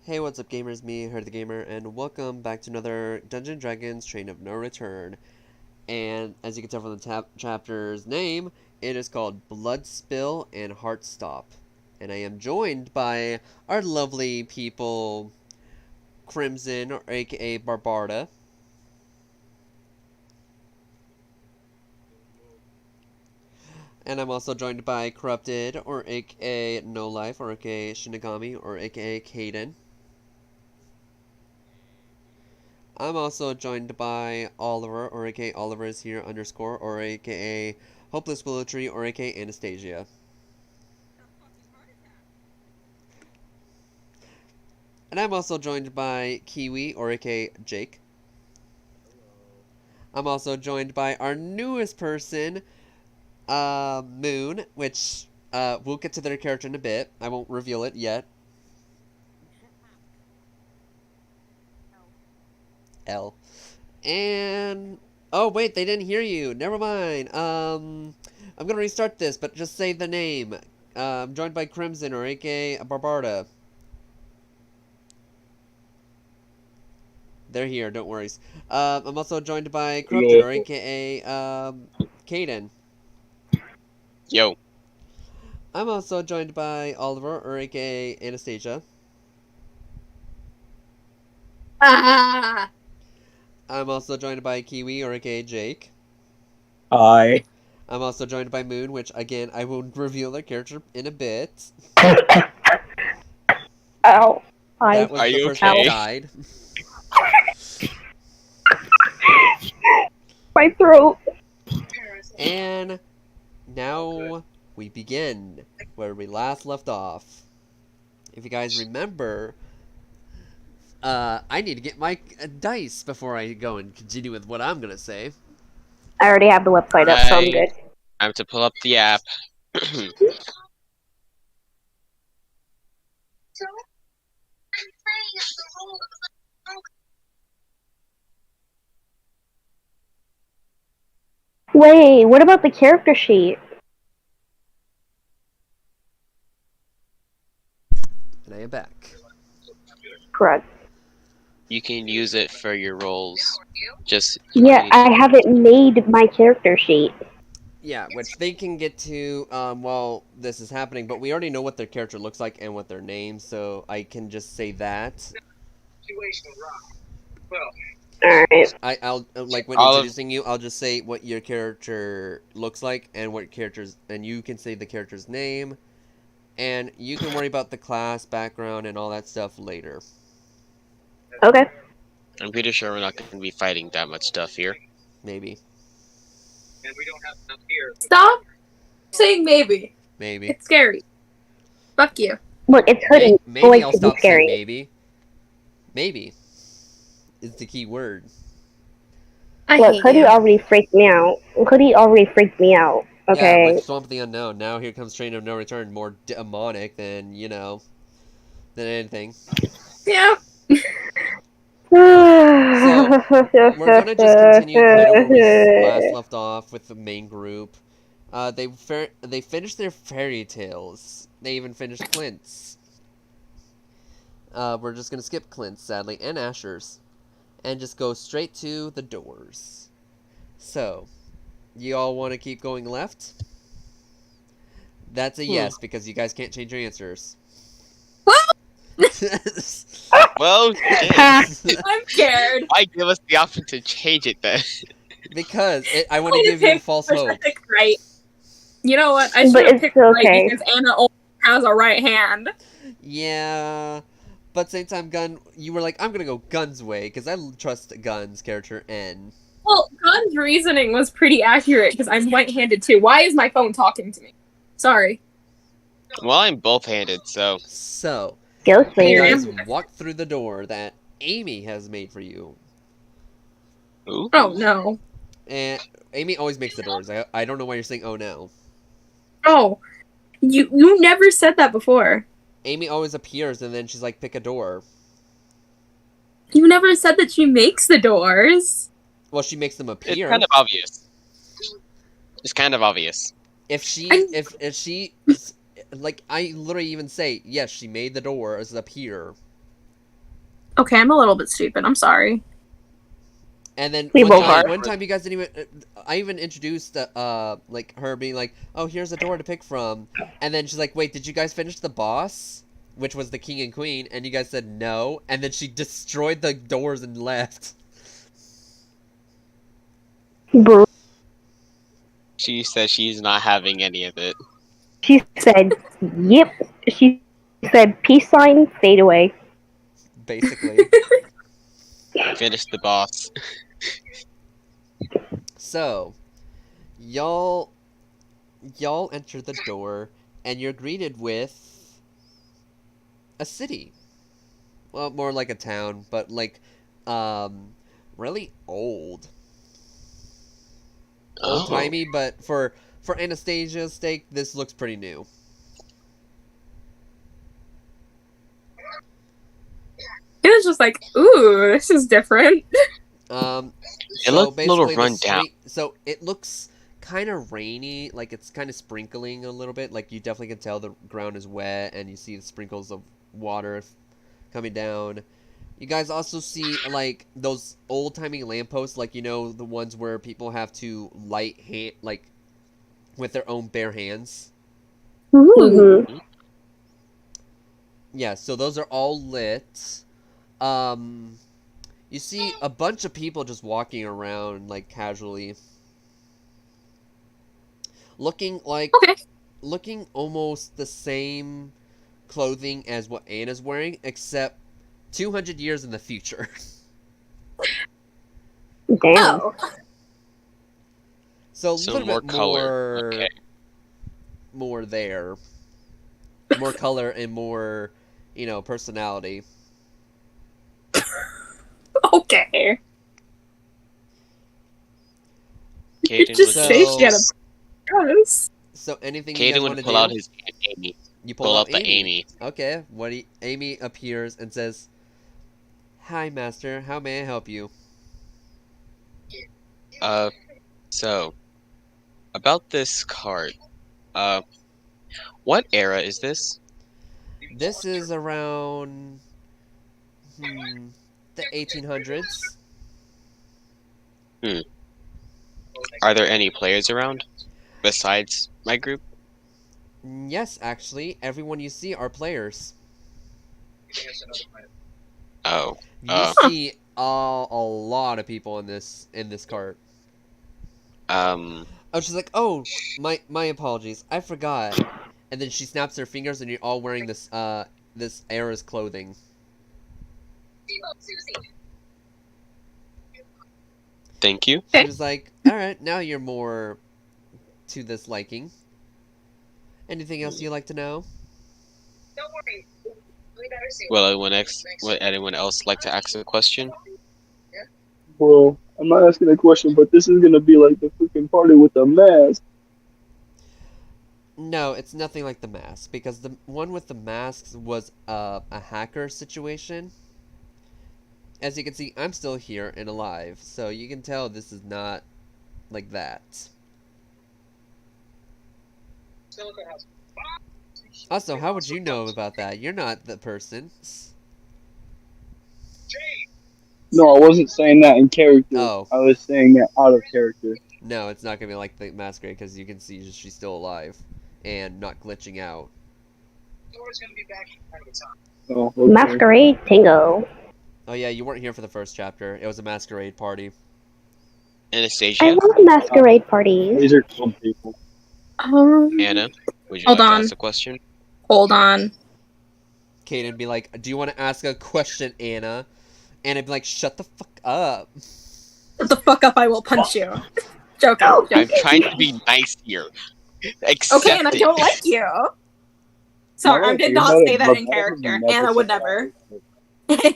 Hey, what's up, gamers? Me, Her the Gamer, and welcome back to another Dungeons & Dragons Train of No Return. And as you can tell from the chapter's name, it is called Blood Spill and Heart Stop. And I am joined by our lovely people, Crimson, or aka Barbarda. And I'm also joined by Corrupted, or aka No Life, or aka Shinigami, or aka Kaden. I'm also joined by Oliver, or aka Oliver is here underscore, or aka Hopeless Willow Tree, or aka Anastasia. And I'm also joined by Kiwi, or aka Jake. I'm also joined by our newest person, Moon, which we'll get to their character in a bit. I won't reveal it yet. L. And oh wait, they didn't hear you. Never mind. I'm gonna restart this, but just say the name. I'm joined by Crimson, or aka Barbarda. They're here, don't worry. I'm also joined by Corrupted, or aka Kaden. Yo. I'm also joined by Oliver, or aka Anastasia. Ah! I'm also joined by Kiwi, or aka Jake. Hi. I'm also joined by Moon, which again I will reveal their character in a bit. Ow. Hi. That was Are the you person that okay? died. My throat. And now we begin where we last left off. If you guys remember, I need to get my dice before I go and continue with what I'm gonna say. I already have the website up, so I'm good. I have to pull up the app. Wait, what about the character sheet? And I am back. Correct. You can use it for your rolls. Just Yeah, I haven't made my character sheet. Yeah, which they can get to while this is happening, but we already know what their character looks like and what their name, so I can just say that. Alright. I'll like when All of introducing you, I'll just say what your character looks like and what characters, and you can say the character's name, and you can worry about the class, background, and all that stuff later. Okay. I'm pretty sure we're not going to be fighting that much stuff here. Maybe. Stop saying maybe. Maybe. It's scary. Fuck you. Look, it's hoodie. Maybe I'll to be stop saying scary. maybe. Maybe is the key word. I Look, hate hoodie you. already freaked me out. Hoodie already freaked me out. Yeah, Okay. with Swamp of the Unknown. Now here comes Train of No Return, more demonic than, than anything. Yeah. So, we're gonna just continue whenever we last left off with the main group. They finished their fairy tales. They even finished Clint's. We're just gonna skip Clint's, sadly, and Asher's, and just go straight to the doors. So, you all want to keep going left? That's a yes, because you guys can't change your answers. Well, I'm scared. why give us the option to change it then? Because I want to give you false hope. Right. You know what? I But should have it's picked right okay. because Anna only has a right hand. Yeah, but same time, Gun, you were like, I'm gonna go Gun's way because I trust Gun's character N. Well, Gun's reasoning was pretty accurate because I'm right-handed too. Why is my phone talking to me? Sorry. Well, I'm both-handed, so... So, Ghost you Lady. guys walk through the door that Amy has made for you. Ooh. Oh no. And Amy always makes the doors. I don't know why you're saying oh no. Oh. You never said that before. Amy always appears and then she's like, pick a door. You never said that she makes the doors. Well, she makes them appear. It's kind of obvious. It's kind of obvious. If she, if she, like, I literally even say, yes, she made the doors appear. Okay, I'm a little bit stupid. I'm sorry. And then We one both time, are. one time you guys didn't even. I even introduced like her being like, "Oh, here's a door to pick from," and then she's like, "Wait, did you guys finish the boss?" Which was the king and queen, and you guys said no, and then she destroyed the doors and left. Bro. She said she's not having any of it. She said, "Yep." She said, "Peace sign, fade away." Basically. Finish the boss. So, y'all enter the door, and you're greeted with a city. Well, more like a town, but like, really old. Old timey, but for Anastasia's sake, this looks pretty new. It was just like, ooh, this is different. It looked a little run down. So it looks kind of rainy, like it's kind of sprinkling a little bit. Like you definitely can tell the ground is wet, and you see the sprinkles of water coming down. You guys also see like those old timey lampposts, like you know the ones where people have to like with their own bare hands. Mm-hmm. Yeah, so those are all lit. You see a bunch of people just walking around like casually, looking almost the same clothing as what Anna's wearing, except 200 years in the future. Damn. Oh. So a So little more bit color. Okay. more there, more color and more, personality. Okay. Caden just would say So- she had a dress. So anything you guys Caden want would to pull do? out his Amy. You Pull out out the Amy. Okay. Amy appears and says, "Hi, Master. How may I help you?" So about this card. What era is this? This is around the 1800s. Are there any players around besides my group? Yes, actually, everyone you see are players. Oh, You see a lot of people in this cart. um, Oh, she's like, "Oh, my apologies. I forgot." And then she snaps her fingers, and you're all wearing this era's clothing. thank you. She was like, "All right, now you're more to this liking. Anything else you'd like to know?" Would anyone else like to ask a question? Well, I'm not asking a question, but this is gonna be like the freaking party with the mask. No, it's nothing like the mask, because the one with the masks was a hacker situation. As you can see, I'm still here and alive, so you can tell this is not like that. Also, how would you know about that? You're not the person. No, I wasn't saying that in character. Oh. I was saying that out of character. No, it's not gonna be like the masquerade, because you can see she's still alive and not glitching out. Oh, okay. Masquerade Tango. Oh yeah, you weren't here for the first chapter. It was a masquerade party. I Anastasia, love masquerade parties. These are cool people. Anna, would you Hold like on. to ask a question? Hold on. Kaden be like, "Do you want to ask a question, Anna?" And I'd be like, "Shut the fuck up." Shut the fuck up, I will punch you. Joking. Oh, I'm joking. trying to be nice here. Accept Okay, and I it. don't like you. Sorry, I Alright, did you're not not say a- that in but character. never Anna say would that. never.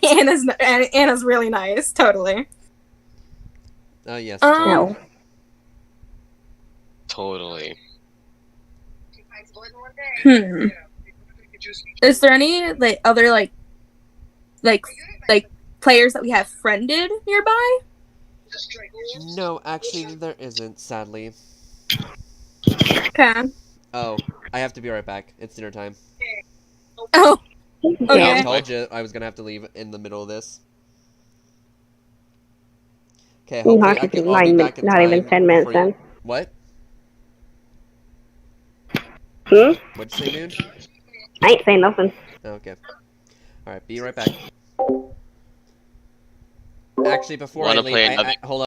Anna's Anna's really nice, totally. Oh yes. No. Totally. Hmm. Is there any other players that we have friended nearby? No, actually, there isn't. Sadly. Okay. Oh, I have to be right back. It's dinner time. Oh, Okay. I told you I was gonna have to leave in the middle of this. Okay, hopefully I'll be back in Not even time 10 minutes before you. then. What? Hmm? What'd you say, Moon? I ain't saying nothing. Oh, okay. All right, be right back. Actually, before I Want to leave, play another? hold on.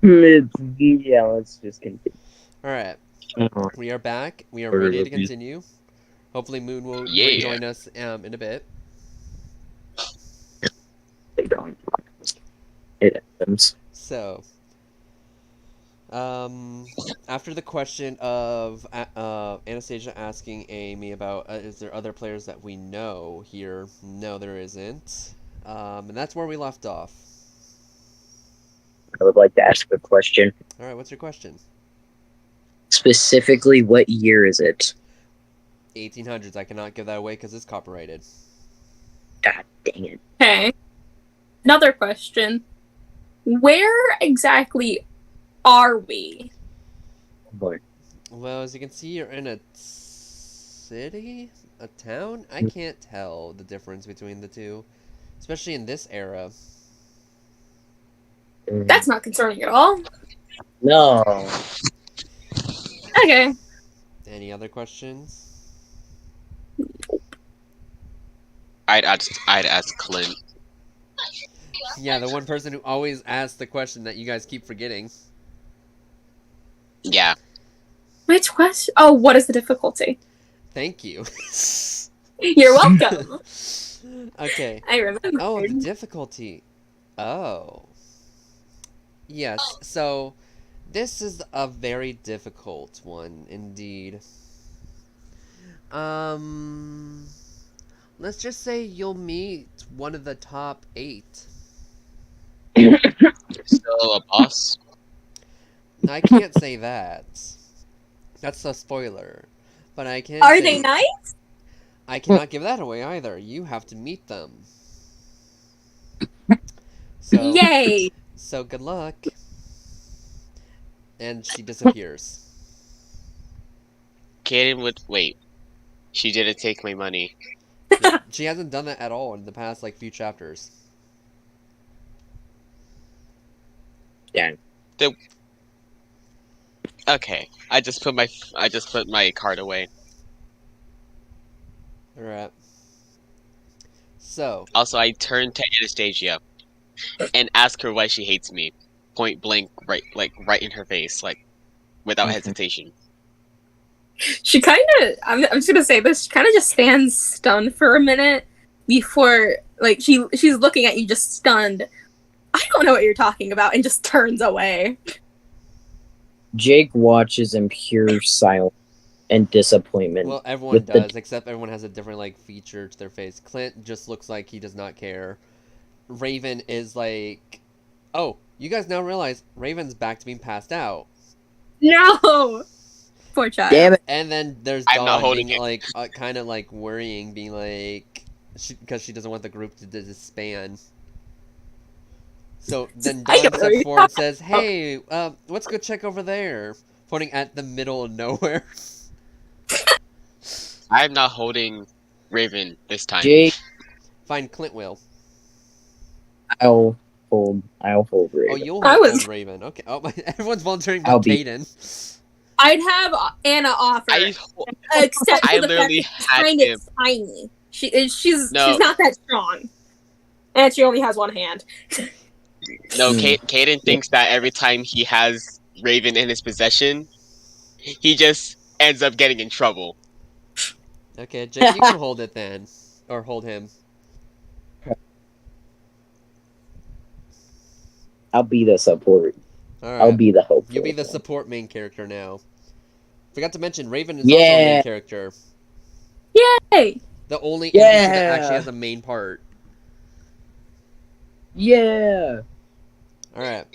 Yeah, let's just continue. Alright, we are back. We are Order ready to of these- continue. Hopefully Moon will Yeah. rejoin us in a bit. They don't. It happens. So, after the question of Anastasia asking Amy about is there other players that we know here? No, there isn't. And that's where we left off. I would like to ask a question. All right, what's your question? Specifically, what year is it? 1800s. I cannot give that away because it's copyrighted. God dang it. Okay. Another question. Where exactly are we? Boy. Well, as you can see, you're in a city, a town. I can't tell the difference between the two, especially in this era. That's not concerning at all. No. Okay. Any other questions? I'd ask Clint. Yeah, the one person who always asks the question that you guys keep forgetting. Yeah. Which question? Oh, what is the difficulty? Thank you. You're welcome. Okay. I remember. Oh, the difficulty. Oh. Yes, so this is a very difficult one indeed. Let's just say you'll meet one of the top 8. Still a boss. I can't say that. That's a spoiler. But I can Are say they nice? I cannot give that away either. You have to meet them. So Yay! So good luck. And she disappears. Kaden would wait. She didn't take my money. She hasn't done that at all in the past like few chapters. Dang. Okay. I just put my card away. Alright. So, Also, I turned to Anastasia and ask her why she hates me. Point blank, right in her face, without hesitation. She kind of. I'm just gonna say this. She kind of just stands stunned for a minute before, like, she's looking at you just stunned. I don't know what you're talking about, and just turns away. Jake watches in pure silence and disappointment. well, everyone with the- does, except everyone has a different like feature to their face. Clint just looks like he does not care. Raven is like, oh, you guys now realize Raven's back to being passed out. No, poor child. Damn it. And then there's I'm not Dawn holding being it. like, kind of like worrying, being like, because she doesn't want the group to disband. So then I Dawn don't steps know. forward and says, "Hey, let's go check over there," pointing at the middle of nowhere. I'm not holding Raven this time. Jake, Find Clint will. I'll hold Raven. Oh, you'll I hold was- Raven. Okay. Oh, everyone's volunteering I'll but be- Caden. I'd have Anna offer, except I for the fact literally that she's had kind him. of tiny. She's No. not that strong, and she only has one hand. No, Hmm. Caden thinks that every time he has Raven in his possession, he just ends up getting in trouble. Okay, Jake, you can hold it then, or hold him. I'll be the support. All right. I'll be the hopeful. You'll be the one. support main character now. Forgot to mention, Raven is also a main Yeah. character. Hey, The only NPC that actually Yeah. has a main part. Yeah. Alright.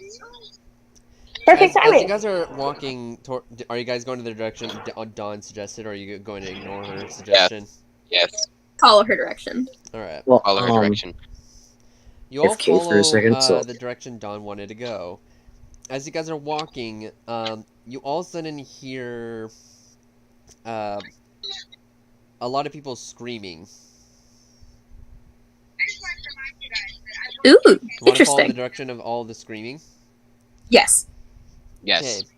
Perfect As you timing. guys are walking toward... Are you guys going to the direction Dawn suggested, or are you going to ignore her suggestion? Yes, follow her direction. Alright. Well, follow her direction. You all AFK for a follow second, so- the direction Dawn wanted to go. As you guys are walking, you all of a sudden hear a lot of people screaming. Ooh, Want to follow the interesting. direction of all the screaming? Yes. Yes. Okay.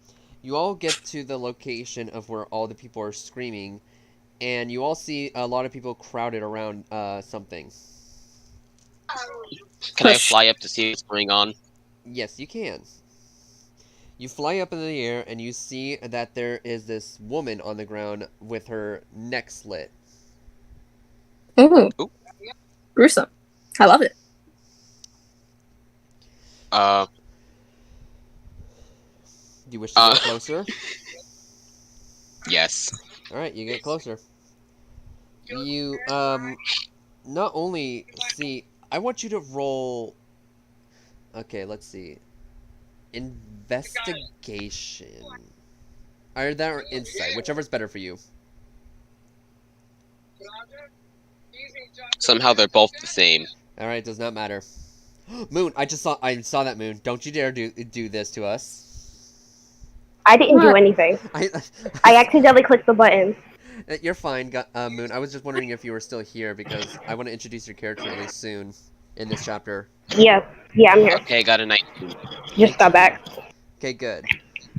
You all get to the location of where all the people are screaming, and you all see a lot of people crowded around something. Can I Push. fly up to see what's going on? Yes, you can. You fly up in the air and you see that there is this woman on the ground with her neck slit. Ooh, Ooh. gruesome. I love it. Uh, Do you wish to Uh. get closer? yes. Alright, you get closer. You, not only see... I want you to roll... Okay, let's see. Investigation. Or that or insight, whichever's better for you. Somehow they're both the same. Alright, does not matter. Moon, I saw that, Moon. Don't you dare do this to us. I didn't do What? anything. I I accidentally clicked the button. You're fine, Moon. I was just wondering if you were still here because I want to introduce your character really soon in this chapter. Yeah, I'm here. Okay, got a 19. Just got back. Okay, good.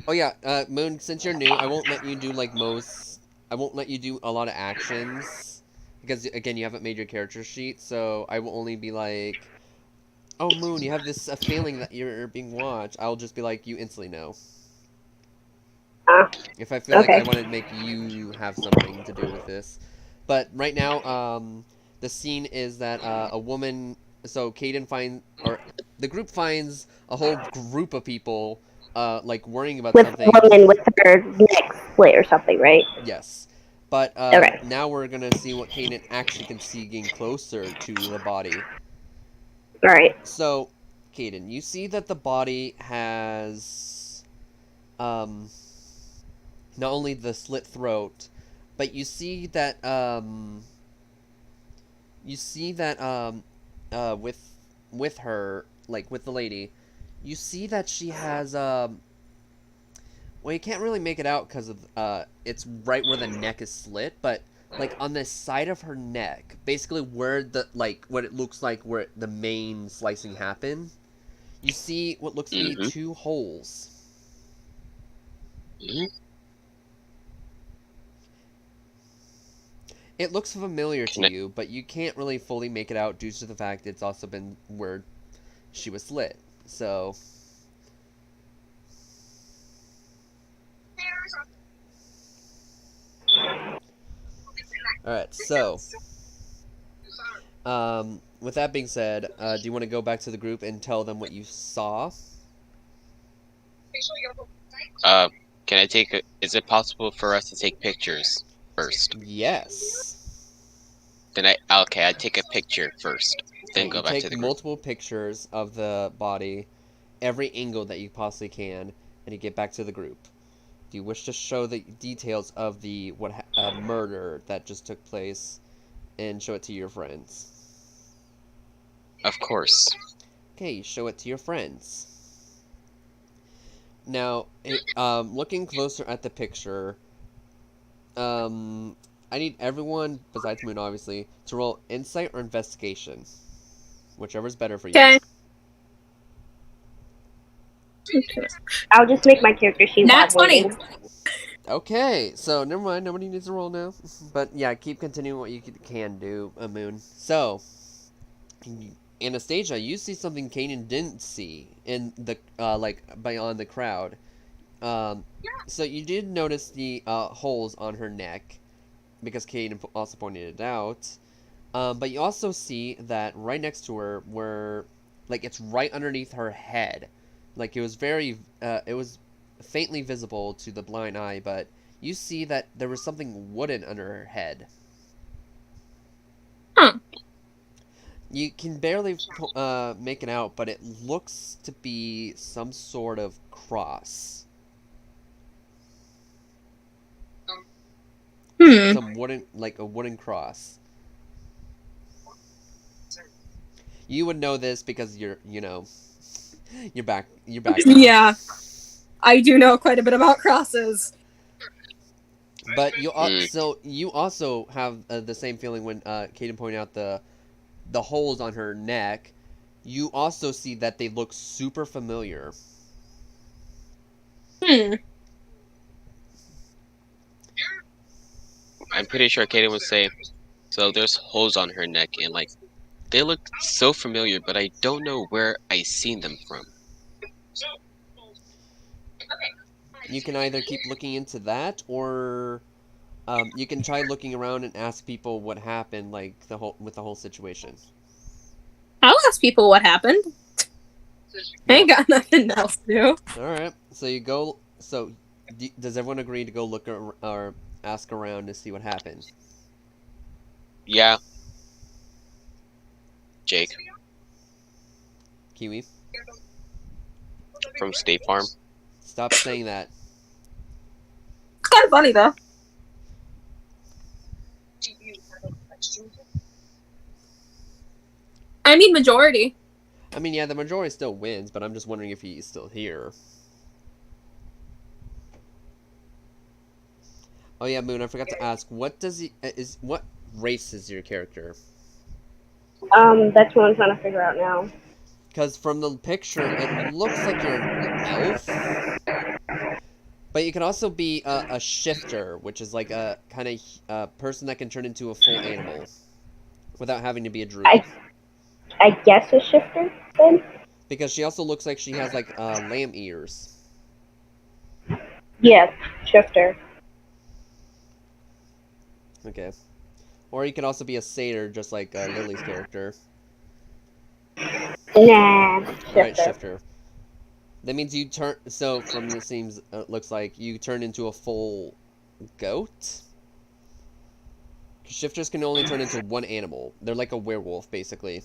Oh yeah, Moon, since you're new, I won't let you do I won't let you do a lot of actions because again, you haven't made your character sheet, so I will only be like, "Oh, Moon, you have this feeling that you're being watched." I'll just be like, "You instantly know." If I feel like Okay. I want to make you have something to do with this. But right now, the scene is that a woman. So the group finds a whole group of people, like worrying about With something. woman with her neck split or something, right? Yes, but Okay. now we're gonna see what Kaden actually can see getting closer to the body. Alright. So, Kaden, you see that the body has, not only the slit throat, but you see that with her, like with the lady, you see that she has well, you can't really make it out because of it's right where the neck is slit, but like on the side of her neck, basically where the what it looks like where the main slicing happened, you see what looks to be Mhm. 2 holes. Mhm. It looks familiar to Can I- you, but you can't really fully make it out due to the fact it's also been where she was slit. So, alright, so, with that being said, do you want to go back to the group and tell them what you saw? Can I take a... Is it possible for us to take pictures first? Yes. Then okay, I'd take a picture first, then Okay, go you back take to the group. multiple pictures of the body, every angle that you possibly can, and you get back to the group. Do you wish to show the details of the murder that just took place and show it to your friends? Of course. Okay, show it to your friends. Now, looking closer at the picture, I need everyone, besides Moon obviously, to roll insight or investigation. Whichever's better for you. Okay. I'll just make my character sheet while Nat 20. waiting. Okay, so never mind. Nobody needs to roll now. But yeah, keep continuing what you can do, Moon. So, Anastasia, you see something Kanan didn't see in the beyond the crowd. So you did notice the holes on her neck because Kanan also pointed it out. But you also see that right next to her, where like it's right underneath her head, like it was faintly visible to the blind eye, but you see that there was something wooden under her head. Huh. You can barely make it out, but it looks to be some sort of cross. Some wooden, like a wooden cross. You would know this because you're back. Yeah. I do know quite a bit about crosses. But you also have the same feeling when Kaden pointed out the holes on her neck. You also see that they look super familiar. I'm pretty sure Kaden would say, so there's holes on her neck, and like, they look so familiar, but I don't know where I seen them from. you can either keep looking into that, or you can try looking around and ask people what happened, like with the whole situation. I'll ask people what happened. I ain't got nothing else to do. All right, so you go. So, does everyone agree to go look or ask around to see what happened? Yeah. Jake Kiwi, from State Farm. stop saying that. It's kind of funny though. I mean, majority. I mean, yeah, the majority still wins, but I'm just wondering if he's still here. Oh yeah, Moon, I forgot to ask. What does what race is your character? That's what I'm trying to figure out now. Because from the picture, it looks like you're an elf. But you can also be a shifter, which is like a kind of person that can turn into a full animal without having to be a druid. I guess a shifter then. Because she also looks like she has like lamb ears. Yeah, shifter. Okay. Or you can also be a satyr, just like Lily's character. Nah, shifter. Right, shifter. That means you turn. So from the seems, looks like you turn into a full goat. Shifters can only turn into one animal. They're like a werewolf, basically.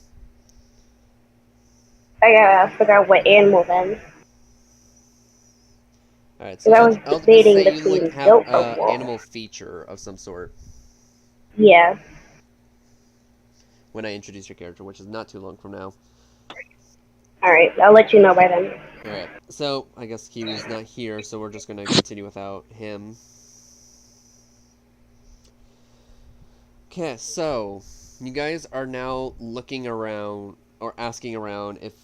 I gotta figure out what animal then. All right, so I was I'll debating say you between like have goat or wolf. animal feature of some sort Yeah. when I introduce your character, which is not too long from now. Alright, I'll let you know by then. Alright, so I guess Kiwi's not here, so we're just gonna continue without him. Okay, so you guys are now looking around or asking around if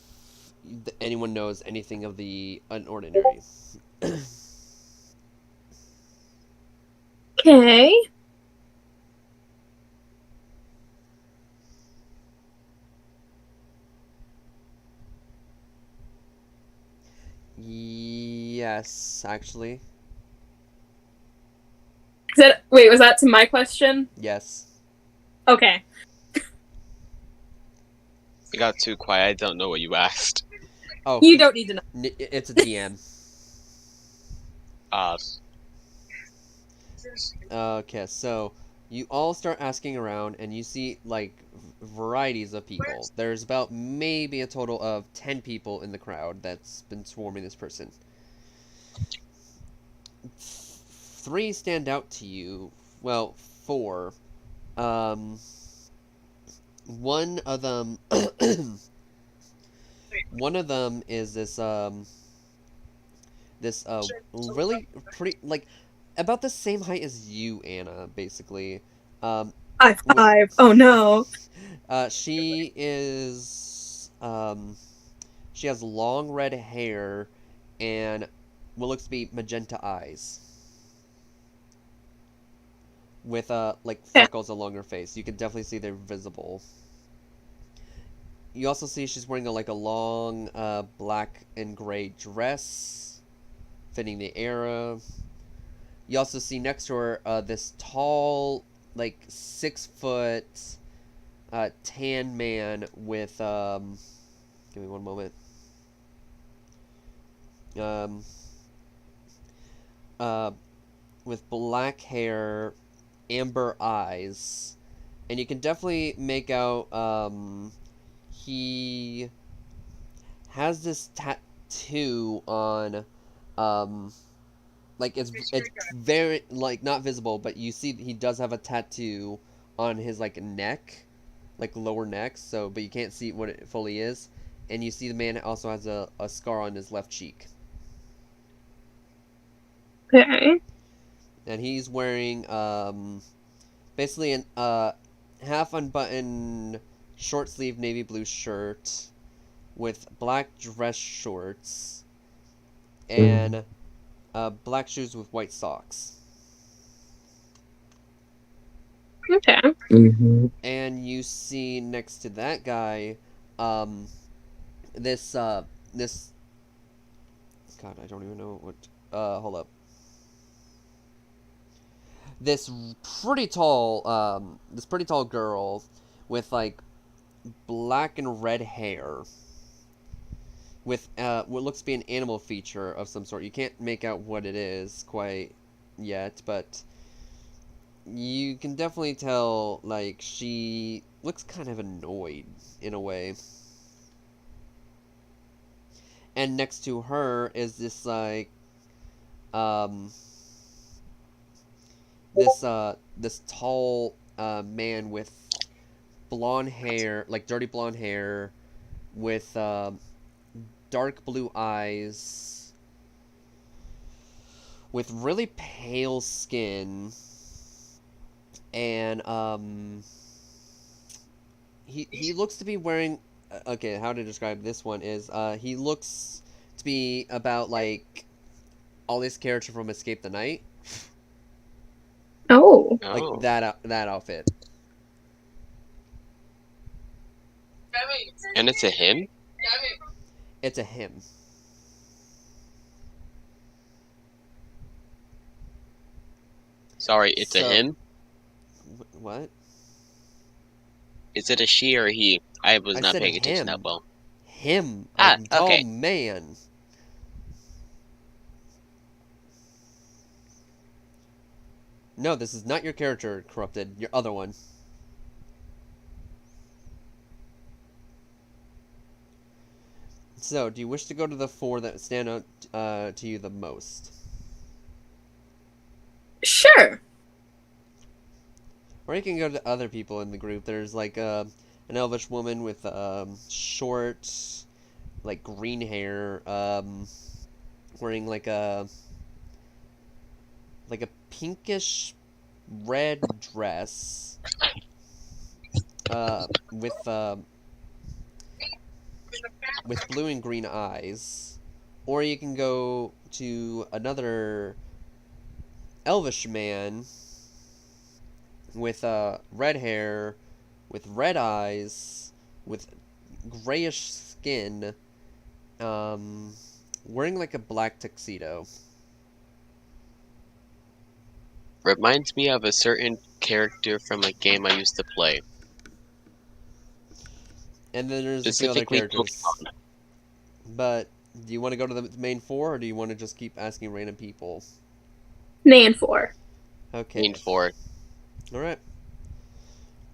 anyone knows anything of the unordinary. Okay. Yes, actually. Wait, was that to my question? Yes. Okay. You got too quiet. I don't know what you asked. Oh, You don't need to know. it's a DM. Okay, so you all start asking around, and you see like varieties of people. There's about maybe a total of 10 people in the crowd that's been swarming this person. 3 stand out to you. Well, 4. One of them is this really pretty, like, about the same height as you, Anna, basically. High five. Oh no. She is she has long red hair and what looks to be magenta eyes with like freckles along her face. You can definitely see they're visible. You also see she's wearing like a long black and gray dress fitting the era. You also see next to her this tall, like 6 foot tan man with give me one moment. With black hair, amber eyes, and you can definitely make out he has this tattoo on like it's very like not visible, but you see he does have a tattoo on his like neck, like lower neck, so but you can't see what it fully is. And you see the man also has a scar on his left cheek. Okay. And he's wearing basically an half unbuttoned short sleeve navy blue shirt with black dress shorts and black shoes with white socks. Okay. Mm-hmm. And you see next to that guy this God, I don't even know what hold up. This pretty tall girl with like black and red hair with what looks to be an animal feature of some sort. You can't make out what it is quite yet, but you can definitely tell like she looks kind of annoyed in a way. And next to her is this like this tall man with blonde hair, like dirty blonde hair, with dark blue eyes, with really pale skin, and he looks to be wearing. Okay, how to describe this one is he looks to be about like Ollie's character from Escape the Night. Oh. Oh. Like that outfit. And it's a him? It's a him. Sorry, it's So- a him? What? Is it a she or a he? I was I not said paying attention him. that well. Him. Ah, A tall okay. man. No, this is not your character, Corrupted. Your other one. So, do you wish to go to the 4 that stand out to you the most? Sure. Or you can go to other people in the group. There's like an elvish woman with short, like green hair, wearing like a pinkish red dress, with blue and green eyes. Or you can go to another elvish man with red hair, with red eyes, with grayish skin, wearing like a black tuxedo. Reminds me of a certain character from a game I used to play. And then there's a few other Specifically characters. Pokemon. But do you want to go to the main 4, or do you want to just keep asking random people? Nan 4. Okay. Main 4. Alright.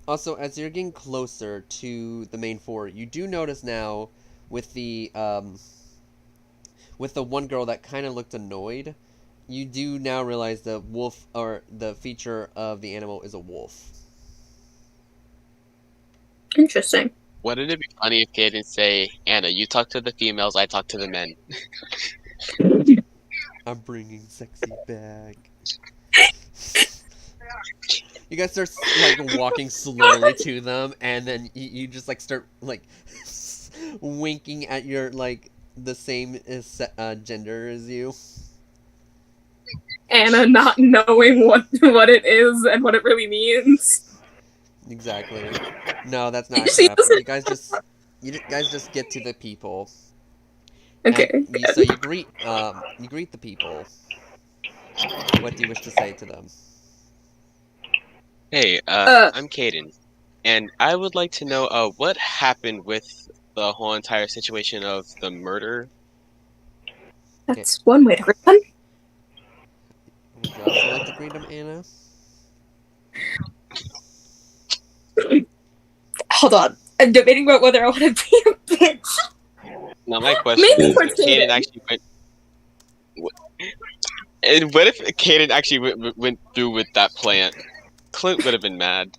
Also, as you're getting closer to the main 4, you do notice now with the one girl that kind of looked annoyed, you do now realize the wolf, or the feature of the animal, is a wolf. Interesting. Wouldn't it be funny if Kay didn't say, Anna, you talk to the females, I talk to the men? I'm bringing sexy back. You guys start like walking slowly to them, and then you just like start like winking at your like the same gender as you. Anna not knowing what it is and what it really means. Exactly. No, that's not You see, happening. this You guys just get to the people. Okay. And so you greet the people. What do you wish to say to them? Hey, I'm Caden, and I would like to know what happened with the whole entire situation of the murder. That's one way to greet them. Would you also like to greet them, Anna? Hold on. I'm debating about whether I want to be a bitch. Now my question Maybe is, for if Caden Caden. actually and what if Caden actually went through with that plan? Clint would have been mad.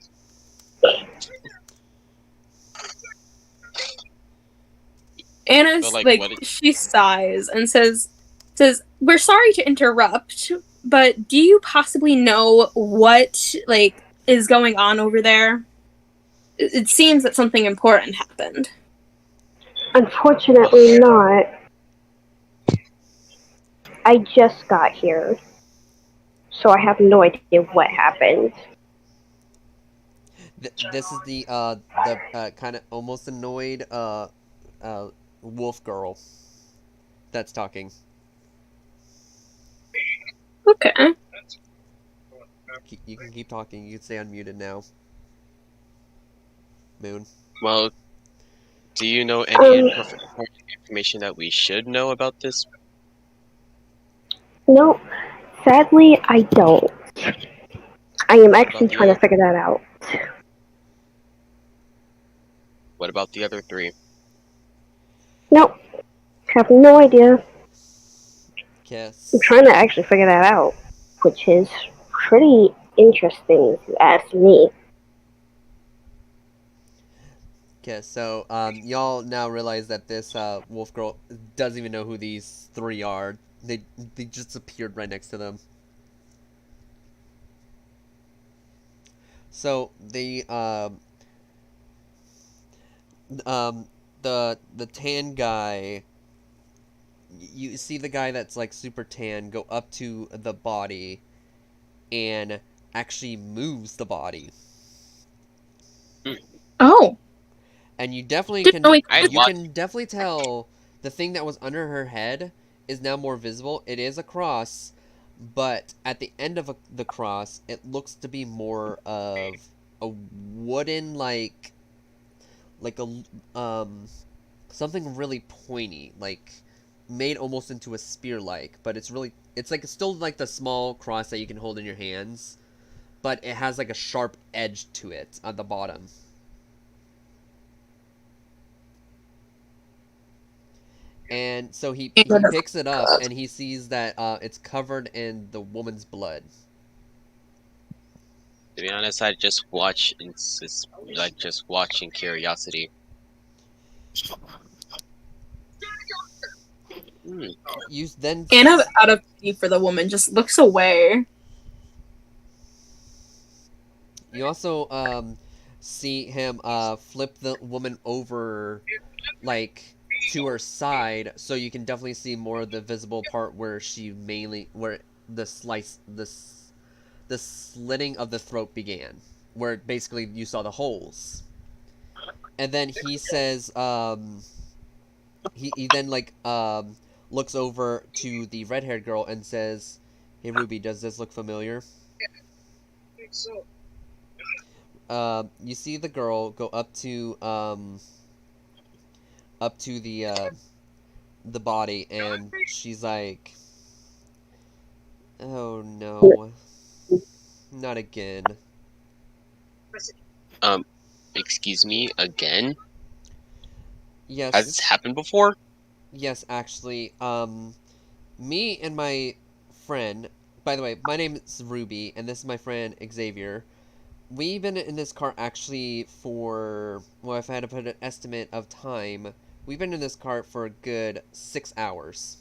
Anna's But, like, like what did- she sighs and says, "We're sorry to interrupt, but do you possibly know what like is going on over there? It seems that something important happened." Unfortunately not. I just got here. So I have no idea what happened. This is the kind of almost annoyed wolf girl that's talking. Okay. You can keep talking. You can stay unmuted now. Moon. Well, do you know any Um, important information that we should know about this? no, sadly, I don't. I am actually About the trying to other? figure that out. What about the other three? Nope, have no idea. I'm Kiss. trying to actually figure that out, which is pretty interesting if you ask me. Okay, so y'all now realize that this wolf girl doesn't even know who these three are. They just appeared right next to them. So um the tan guy, you see the guy that's like super tan go up to the body and actually moves the body. Oh, And you definitely didn't know can we I could. you watched. can definitely tell the thing that was under her head is now more visible. It is a cross, but at the end of the cross, it looks to be more of a wooden like a something really pointy, like made almost into a spear like, but it's like it's still like the small cross that you can hold in your hands, but it has like a sharp edge to it at the bottom. And so he picks it up and he sees that it's covered in the woman's blood. To be honest, I just watch and just watching curiosity. Hmm. You then Anna, out of pity for the woman, just looks away. you also see him flip the woman over like to her side, so you can definitely see more of the visible part where where the the slitting of the throat began, where basically you saw the holes. And then he says he then looks over to the red-haired girl and says, "Hey Ruby, does this look familiar?" You see the girl go up to the body, and she's like, "Oh no, not again." Excuse me again? Yes, Has this happened before? yes, actually, me and my friend. By the way, my name is Ruby, and this is my friend Xavier. We've been in this car actually for, well, if I had to put an estimate of time, we've been in this car for a good 6 hours.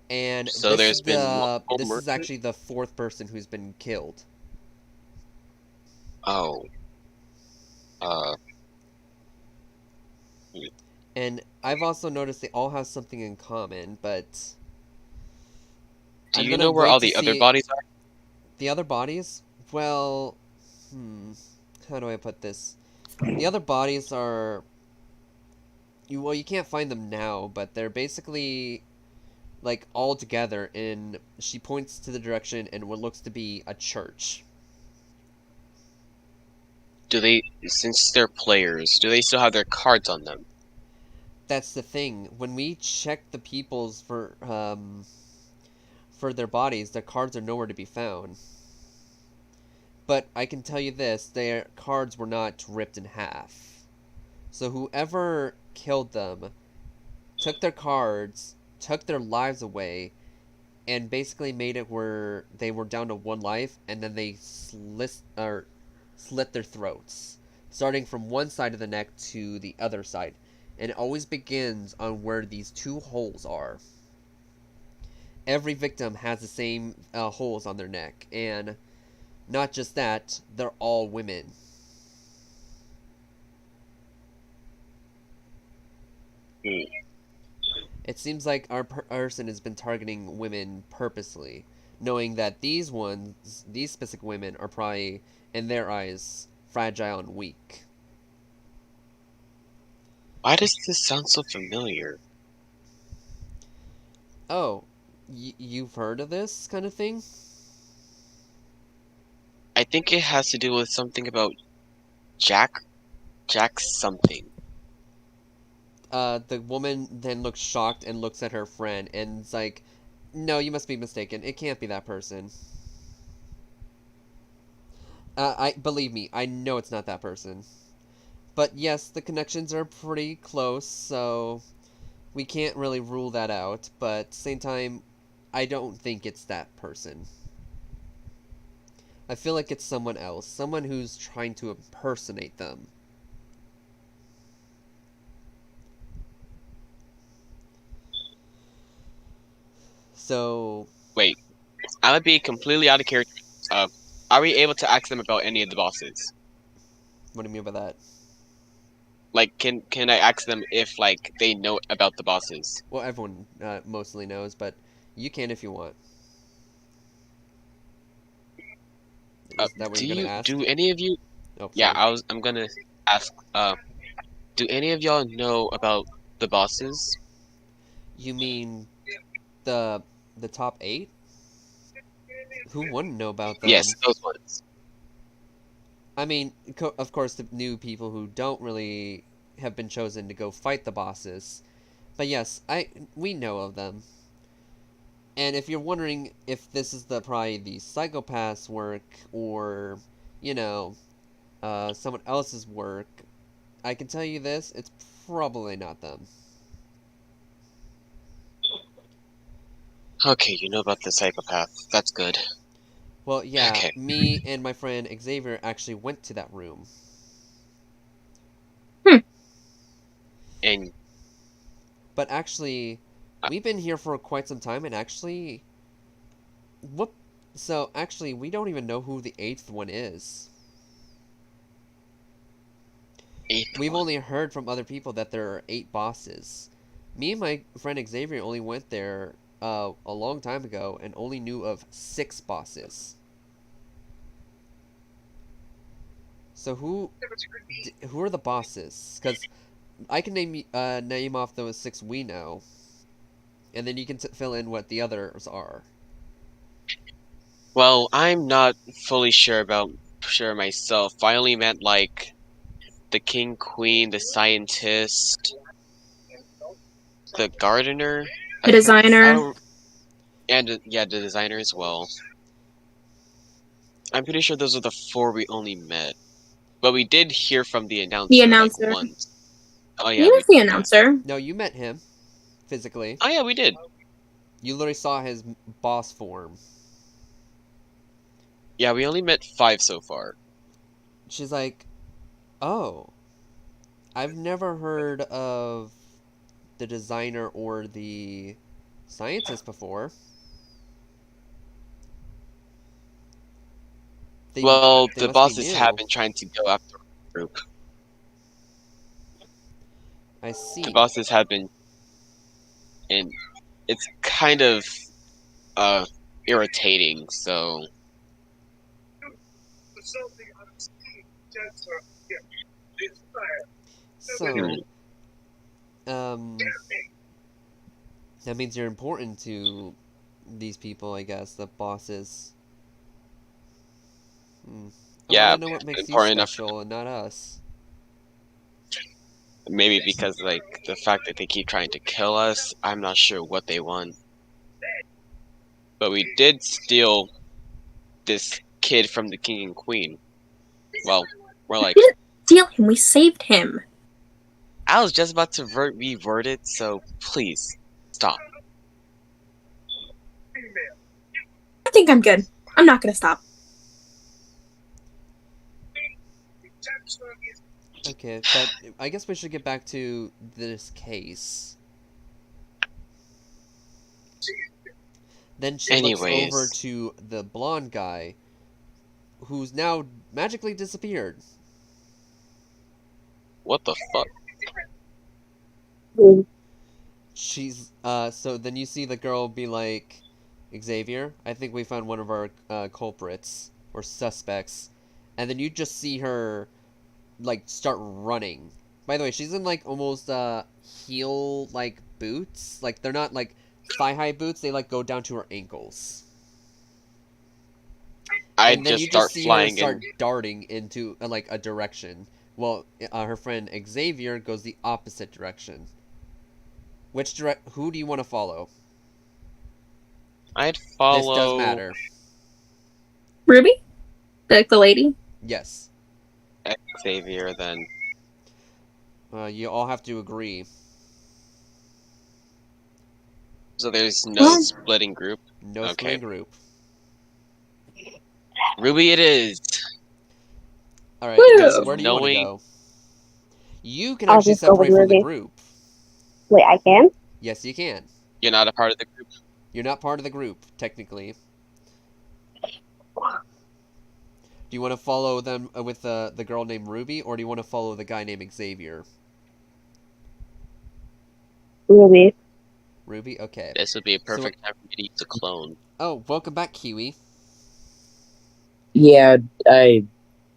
And So there's been multiple this is murders? actually the fourth person who's been killed. Oh. And I've also noticed they all have something in common, but Do I'm you gonna know where wait all to the other see bodies are? the other bodies. Well, how do I put this? The other bodies are you can't find them now, but they're basically like all together in, she points to the direction in what looks to be a church. Do they, since they're players, do they still have their cards on them? That's the thing. When we check the people's for their bodies, their cards are nowhere to be found. But I can tell you this, their cards were not ripped in half. So whoever killed them took their cards, took their lives away, and basically made it where they were down to one life, and then they slit their throats, starting from one side of the neck to the other side. And it always begins on where these two holes are. Every victim has the same holes on their neck, and not just that, they're all women. Hmm. It seems like our person has been targeting women purposely, knowing that these specific women, are probably, in their eyes, fragile and weak. Why does this sound so familiar? Oh, You've heard of this kind of thing? I think it has to do with something about Jack something. The woman then looks shocked and looks at her friend and is like, "No, you must be mistaken. It can't be that person." I believe me, I know it's not that person. But yes, the connections are pretty close, so we can't really rule that out. But at the same time, I don't think it's that person. I feel like it's someone else, someone who's trying to impersonate them. So, Wait, I would be completely out of character. Are we able to ask them about any of the bosses? what do you mean by that? Like, can I ask them if like they know about the bosses? Well, everyone mostly knows, but you can if you want. Is that what Do you're you gonna ask? do any of you? Oh, Yeah, sorry. I'm gonna ask. Do any of y'all know about the bosses? You mean the top 8? Who wouldn't know about them? Yes, those ones. I mean, of course, the new people who don't really have been chosen to go fight the bosses. But yes, we know of them. And if you're wondering if this is probably the Psychopath's work or, you know, someone else's work, I can tell you this: it's probably not them. Okay, you know about the psychopath. That's good. Well, yeah, Okay. me and my friend Xavier actually went to that room. And But actually, we've been here for quite some time, and actually, whoop. So actually, we don't even know who the 8th one is. We've only heard from other people that there are 8 bosses. Me and my friend Xavier only went there a long time ago and only knew of 6 bosses. So who are the bosses? Because I can name off those 6 we know, and then you can fill in what the others are. well, I'm not fully sure myself. I only meant like the king, queen, the scientist, the gardener, The designer. I don't, and yeah, the designer as well. I'm pretty sure those are the 4 we only met. But we did hear from the announcer. The announcer. Like, once. Oh yeah. He was we the did, yeah. announcer. No, you met him physically. Oh yeah, we did. You literally saw his boss form. Yeah, we only met 5 so far. She's like, "Oh, I've never heard of the designer or the scientist before." Well, they the must be bosses new. have been trying to go after our group. I see. The bosses have been, and it's kind of irritating. So So, that means you're important to these people, I guess, the bosses. I yeah, wanna know what makes you important enough. special and not us. Maybe because like the fact that they keep trying to kill us, I'm not sure what they want. But we did steal this kid from the king and queen. Well, we're like, We didn't steal him. We saved him. I was just about to reword it, so please stop. I think I'm good. I'm not gonna stop. Okay, but I guess we should get back to this case. Then she looks Anyways. over to the blonde guy, who's now magically disappeared. What the fuck? She's so then you see the girl be like, "Xavier, I think we found one of our culprits or suspects," and then you just see her like start running. By the way, she's in like almost heel like boots, like they're not like thigh-high boots, they like go down to her ankles. I And then just you start just see her flying start in. darting into like a direction. Well, her friend Xavier goes the opposite direction. Who do you want to follow? I'd This does follow. matter. Ruby? The lady? Yes. Xavier then. You all have to agree. So there's no What? splitting group. No Okay. splitting group. Ruby it is. Alright, Woo! Jess, where do you want to Knowing- go? You can I'll actually just go with separate from the Ruby. group. Wait, I can? Yes, you can. You're not a part of the group. You're not part of the group, technically. Do you want to follow them with the girl named Ruby, or do you want to follow the guy named Xavier? Ruby. Ruby? Okay. This would be a perfect time for me to use a clone. Oh, welcome back, Kiwi. Yeah, I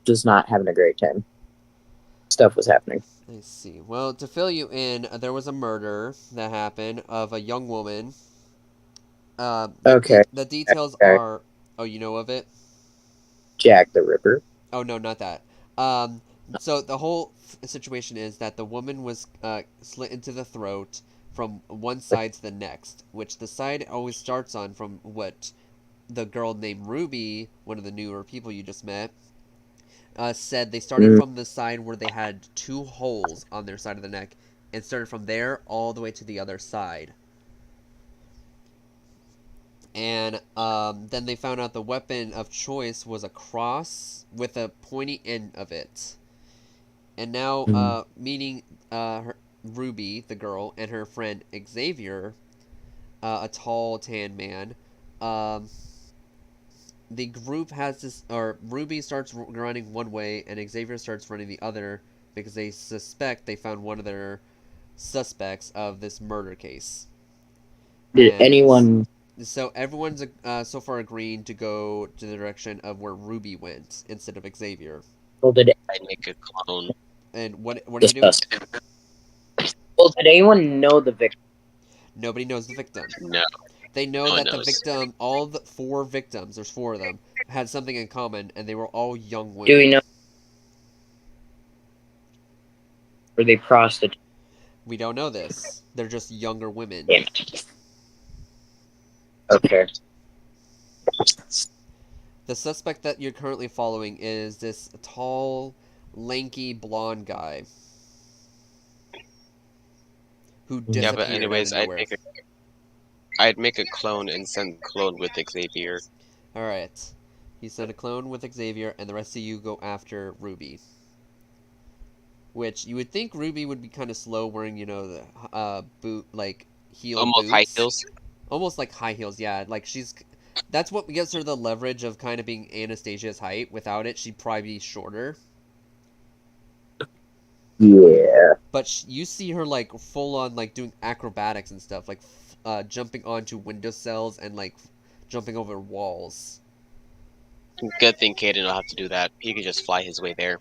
was not having a great time. Stuff was happening. Let's see. Well, to fill you in, there was a murder that happened of a young woman. Okay. The details Okay. are... Oh, you know of it? Jack the Ripper. Oh, no, not that. So the whole situation is that the woman was slit into the throat from one side to the next, which the side it always starts on from what the girl named Ruby, one of the newer people you just met, said they started from the side where they had 2 holes on their side of the neck and started from there all the way to the other side. And then they found out the weapon of choice was a cross with a pointy end of it. And now, meeting Ruby, the girl, and her friend Xavier, a tall, tan man, the group has this, or Ruby starts running one way and Xavier starts running the other because they suspect they found one of their suspects of this murder case. Did And anyone... So everyone's so far agreeing to go to the direction of where Ruby went instead of Xavier. Well, did I'd make a clone. And what are you doing? discuss? Well, did anyone know the victim? Nobody knows the victim. No. They know No one that the knows. victim, all the 4 victims, there's 4 of them, had something in common, and they were all young women. Do we know? Were they prostitutes? We don't know this. They're just younger women. Damn it. Okay. The suspect that you're currently following is this tall, lanky, blonde guy who disappeared Yeah, but anyways, out of nowhere. I'd make a clone and send the clone with Xavier. Alright. He sent a clone with Xavier, and the rest of you go after Ruby. Which, you would think Ruby would be kind of slow wearing, you know, the heel Almost boots. high heels. Almost like high heels, yeah. Like, that's what gives her the leverage of kind of being Anastasia's height. Without it, she'd probably be shorter. Yeah. But you see her, like, full on, like, doing acrobatics and stuff. Like, jumping onto windowsills and, like, jumping over walls. Good thing Caden will have to do that. He could just fly his way there.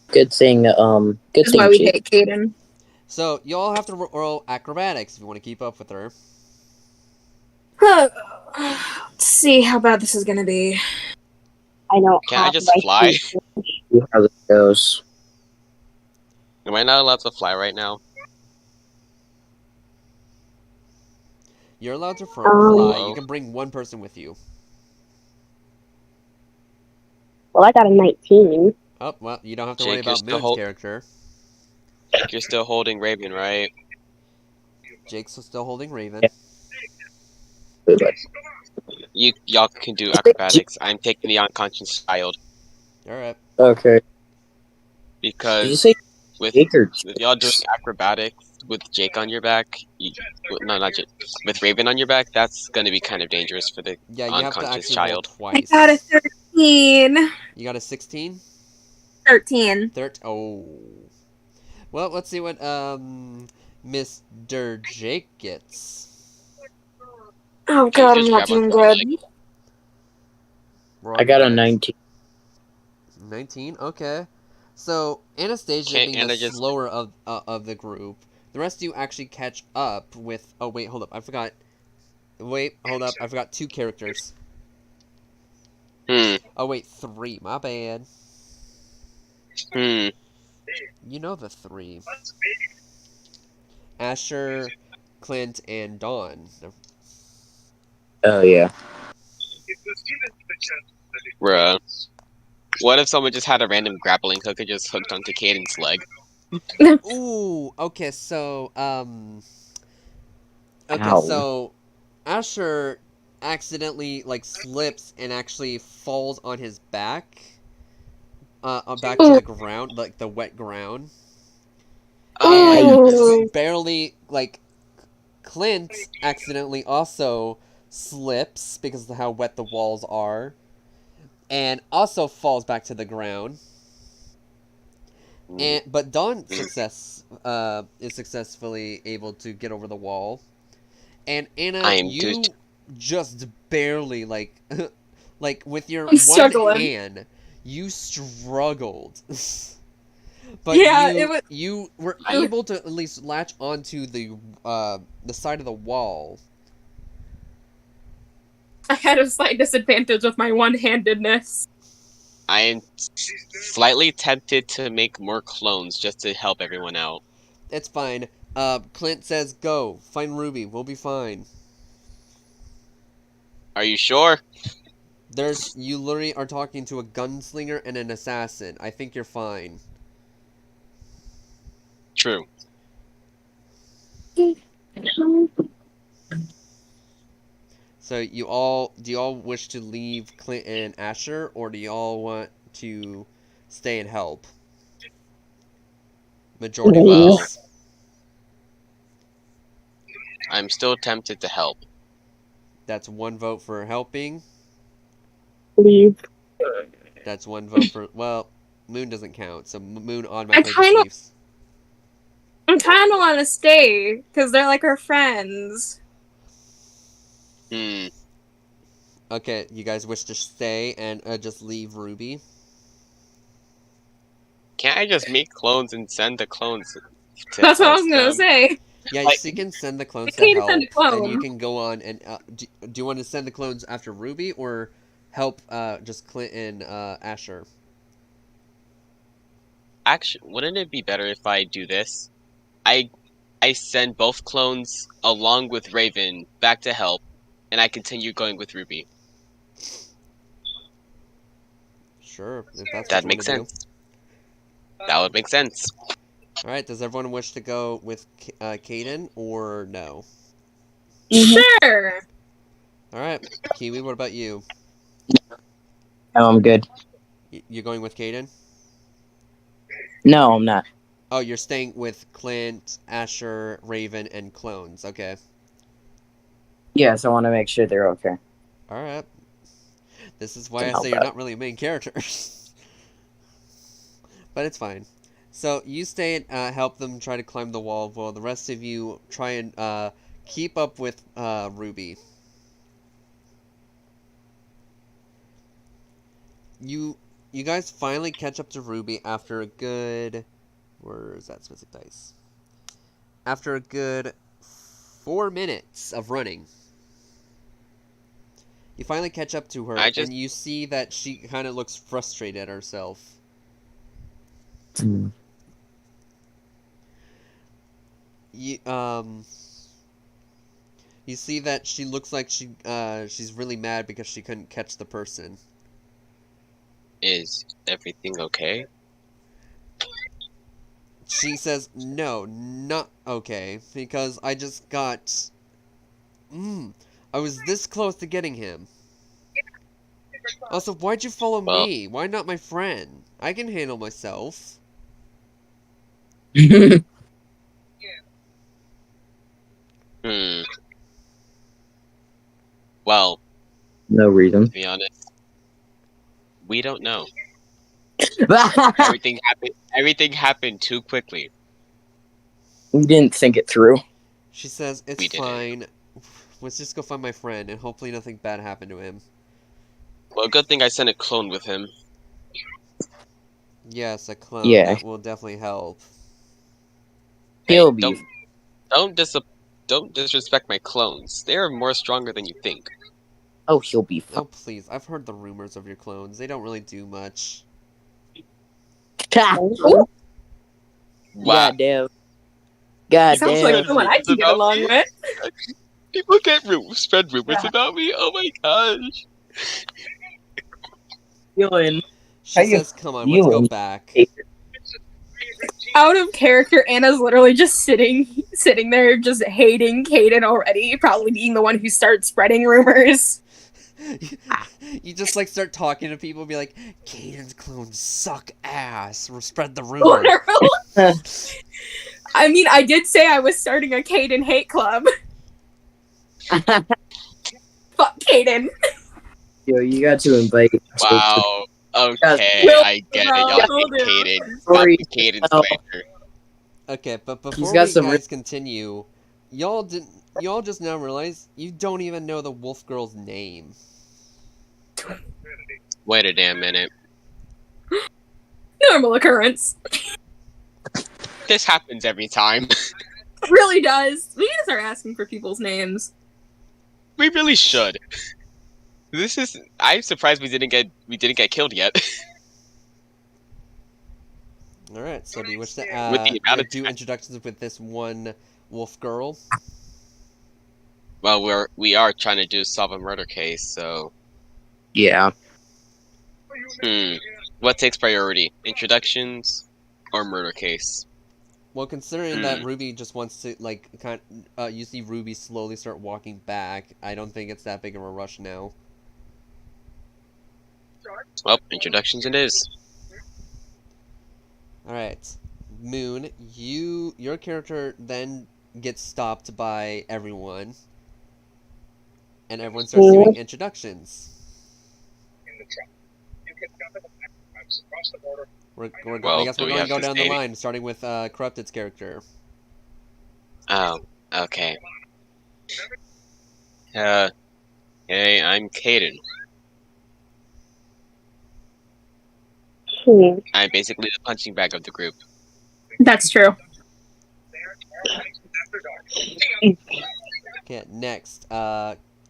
Good thing. Good This is thing. why we Chief. hate Caden. So, you all have to roll acrobatics if you want to keep up with her. Let's see how bad this is gonna be. I know. Can't I half just my fly? feet. See how this goes. Am I not allowed to fly right now? You're allowed to fly. Hello? You can bring one person with you. Well, I got a 19. Oh, well, you don't have to worry Jake, you're about still Moon's hold- character. You're still holding Raven, right? Jake's still holding Raven. But Y'all can do acrobatics. I'm taking the unconscious child Alright. okay. Did you because say with Jake or y'all doing acrobatics with Jake on your back, no, not Jake, with Raven on your back, that's gonna be kind of dangerous for the Yeah, you have to unconscious actually roll child. I twice. got a 13. You got a 16? 13. Oh. Well, let's see what Mr. Jake gets. Oh Can you god, just I'm not grab doing onto Roll I got a dice. 19. 19? Okay. So, Anastasia Can't being Anna the just- slower of the group, the rest of you actually catch up with. Oh wait, hold up, I forgot. Wait, hold up, I forgot 2 characters. Oh wait, 3. My bad. You know the 3. Asher, Clint, and Dawn. Oh yeah. Bruh. What if someone just had a random grappling hook and just hooked onto Caden's leg? Ooh, okay, so, okay, Ow. so Asher accidentally, like, slips and actually falls on his back, back to the ground, like, the wet ground. Ooh. And barely, like, Clint accidentally also slips because of how wet the walls are, and also falls back to the ground. But Dawn is successfully able to get over the wall, and Anna, I am you just barely like like with your I'm one struggling. hand, you struggled. But Yeah, you it was. you were able to at least latch onto the side of the wall. I had a slight disadvantage with my one-handedness. I am slightly tempted to make more clones just to help everyone out. It's fine. Clint says, "Go find Ruby. We'll be fine." Are you sure? You literally are talking to a gunslinger and an assassin. I think you're fine. True. So do you all wish to leave Clint and Asher, or do you all want to stay and help? Majority Well, votes. I'm still tempted to help. That's 1 vote for helping. Leave. That's 1 vote for, well, Moon doesn't count, so Moon I automatically just kind of, leaves. I kind of want to stay because they're like our friends. Okay, you guys wish to stay and just leave Ruby? Can't I just make clones and send the clones to That's what I was help gonna them? say. Yeah, Like- so you can send the clones I to can't send a help, and clone. you can go on and do you want to send the clones after Ruby or help just Clint and Asher? Actually, wouldn't it be better if I do this? I send both clones along with Raven back to help, and I continue going with Ruby. Sure, if that's what That you want makes to do. sense. That would make sense. All right, does everyone wish to go with Caden or no? Sure. All right, Kiwi, what about you? No, I'm good. You're going with Caden? No, I'm not. Oh, you're staying with Clint, Asher, Raven, and clones. Okay. Yes, I want to make sure they're okay. All right. This is why Can I help say you're out. not really a main character. But it's fine. So you stay and help them try to climb the wall, while the rest of you try and keep up with Ruby. You guys finally catch up to Ruby after a good... Where's that specific dice? After a good 4 minutes of running. You finally catch up to her, and you see that she kind of looks frustrated at herself. You see that she looks like she's really mad because she couldn't catch the person. Is everything okay? She says, "No, not okay, because I just got... I was this close to getting him. Also, why'd you follow me? Why not my friend? I can handle myself." Well, no reason. to be honest, we don't know. Everything happened too quickly. We didn't think it through. She says, "It's fine. Let's just go find my friend, and hopefully nothing bad happened to him." Well, good thing I sent a clone with him. Yes, a clone. Yeah. That will definitely help. He'll be Don't disrespect my clones. They are more stronger than you think. Oh, he'll be Oh, fine. please. I've heard the rumors of your clones. They don't really do much. Ooh, Wow. Goddamn. sounds like Goddamn. someone I can get About along me? with. People get spread rumors about me. Oh my gosh. Feeling. She How you says, come on, let's go feeling? back. Out of character, Anna's literally just sitting there, just hating Caden already, probably being the one who starts spreading rumors. You just like start talking to people and be like, Caden's clones suck ass. Or spread the rumor. Literal. I mean, I did say I was starting a Caden hate club. Fuck Caden. Yo, you got to invite. Wow. Okay, Will- I get it. no, Y'all hold hate it. Caden. Sorry. Stop the Caden No. slander. Okay, but He's before got we some guys continue, y'all just now realize you don't even know the wolf girl's name. Wait a damn minute. Normal occurrence. This happens every time. It really does. We need to start asking for people's names. We really should. I'm surprised we didn't get killed yet. Alright, so do you wish to With the amount of do time- introductions with this one wolf girl? Well, we are trying to solve a murder case, so Yeah. what takes priority? Introductions or murder case? Well, considering that Ruby just wants to, like, you see Ruby slowly start walking back, I don't think it's that big of a rush now. Well, introductions it is. Alright. Moon, your character then gets stopped by everyone. And everyone starts doing introductions. I guess do we're we going to have go to down the state it? line, starting with Corrupted's character. Oh, okay. Hey, I'm Caden. I'm basically the punching bag of the group. That's true. Okay, next,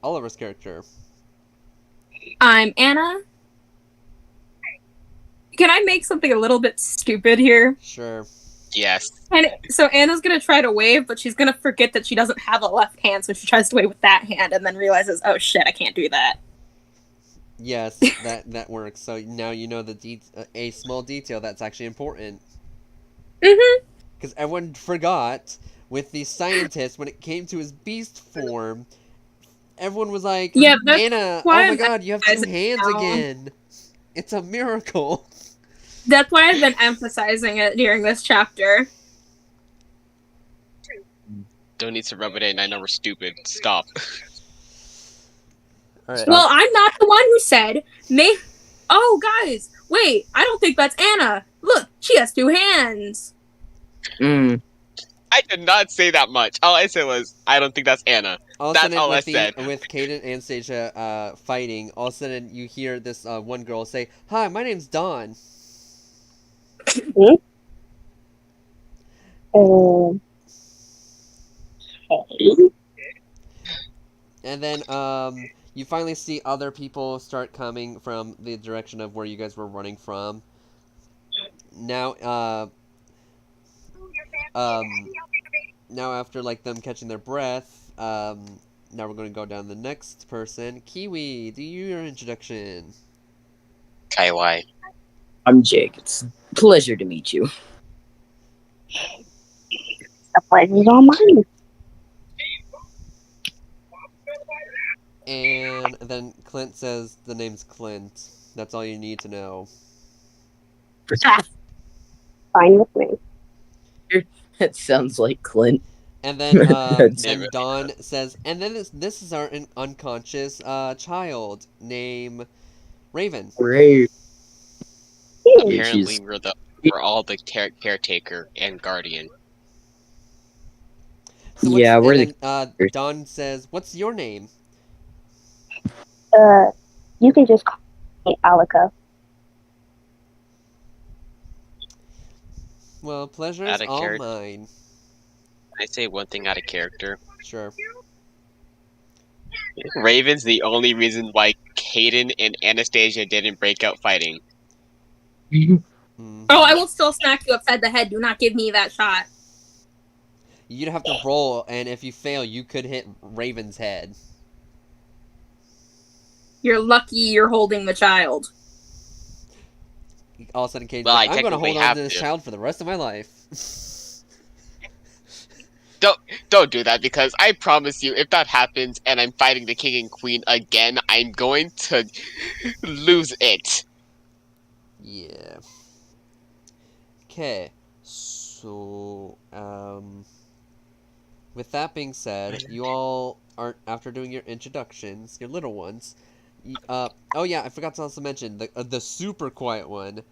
Oliver's character. I'm Anna. Can I make something a little bit stupid here? Sure. Yes. And so Anna's gonna try to wave, but she's gonna forget that she doesn't have a left hand, so she tries to wave with that hand, and then realizes, oh shit, I can't do that. Yes, that works. So now you know a small detail that's actually important. Mm-hmm. Because everyone forgot with the scientist when it came to his beast form. Everyone was like, Yeah, that's Anna, oh why my I'm god, you have two emphasizing hands now. again. It's a miracle. That's why I've been emphasizing it during this chapter. Don't need to rub it in. I know we're stupid. Stop. Alright. Well, I'm not the one who said, oh, guys, wait, I don't think that's Anna. Look, she has two hands. Mm. I did not say that much. All I said was, I don't think that's Anna. All of a That's sudden, all I with said. With Caden and Stasia fighting, all of a sudden you hear this one girl say, "Hi, my name's Dawn." Okay. And then you finally see other people start coming from the direction of where you guys were running from. Now, now after like them catching their breath, now we're going to go down the next person. Kiwi, do your introduction. Kaiwai. I'm Jake. It's a pleasure to meet you. The pleasure's all mine. And then Clint says the name's Clint. That's all you need to know. Fine with me. That sounds like Clint. And then, That's- then Dawn says, and then this is our unconscious child named Raven. Great. Apparently, She's- we're all the caretaker and guardian. So Yeah, we're and then, Dawn says, "What's your name?" You can just call me Alika. Well, pleasure is Out of all character. mine. I say one thing out of character? Sure. Raven's the only reason why Caden and Anastasia didn't break out fighting. Mhm. Oh, I will still smack you upside the head. Do not give me that shot. You'd have to roll, and if you fail, you could hit Raven's head. You're lucky you're holding the child. All of a sudden, Caden's Well, like, I I'm going to technically hold on have to this to. child for the rest of my life. Don't do that, because I promise you, if that happens and I'm fighting the king and queen again, I'm going to lose it. Yeah. Okay. So, with that being said, you all are, after doing your introductions, your little ones, oh yeah, I forgot to also mention, the super quiet one,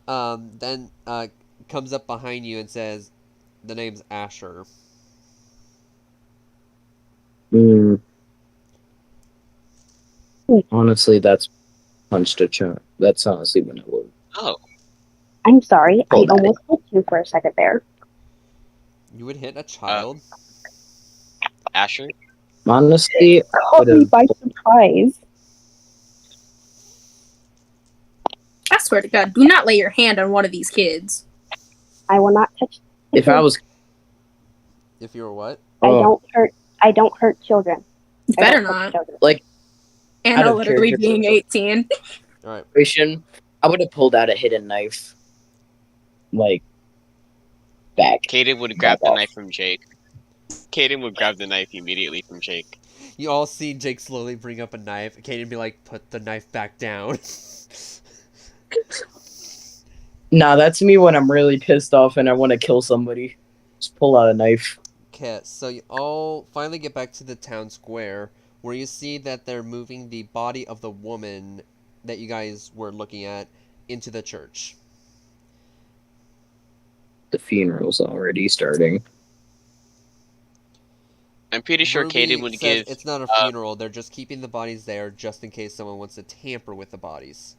then, comes up behind you and says, the name's Asher. Honestly, that's punched a chunk. That's honestly when I would. Oh, I'm sorry, I Hold on. almost hit you for a second there. You would hit a child? Asher? Honestly, I Caught me would've- by surprise. I swear to God, do not lay your hand on one of these kids. I will not touch. the if I kids. was, If you were what? oh, I don't hurt children. You I better don't touch not. children. like Anna out of literally character. being 18. Alright. situation, I would have pulled out a hidden knife, like back. Caden would grab the off. knife from Jake. Caden would grab the knife immediately from Jake. You all see Jake slowly bring up a knife. Kaden be like, put the knife back down. Nah, that's me when I'm really pissed off and I want to kill somebody. Just pull out a knife. Okay, so you all finally get back to the town square, where you see that they're moving the body of the woman that you guys were looking at into the church. The funeral's already starting. I'm pretty sure Ruby Caden would says give. it's not a funeral, they're just keeping the bodies there just in case someone wants to tamper with the bodies.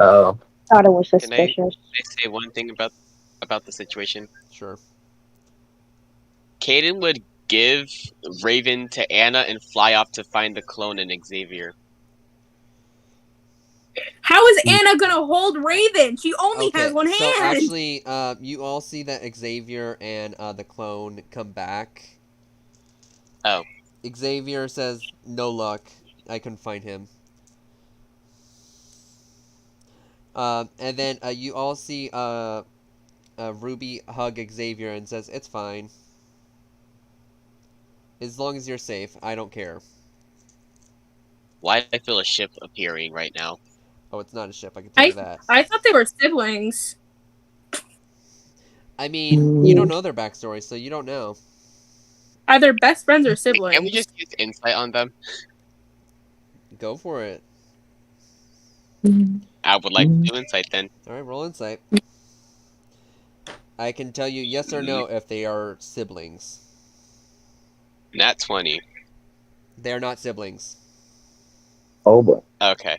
Oh, Thought it was Can I- suspicious. Can I say one thing about the situation? Sure. Caden would give Raven to Anna and fly off to find the clone and Xavier. How is Anna gonna hold Raven? She only has one hand. So actually, you all see that Xavier and the clone come back. Oh. Xavier says, no luck. I couldn't find him. And then you all see Ruby hug Xavier and says, it's fine. As long as you're safe, I don't care. Why do I feel a ship appearing right now? Oh, it's not a ship, I can tell you that. I thought they were siblings. I mean, you don't know their backstory, so you don't know. Either best friends or siblings. Can we just use insight on them? Go for it. I would like to do insight then. Alright, roll insight. I can tell you yes or no if they are siblings. Nat 20. They are not siblings. oh boy. Okay.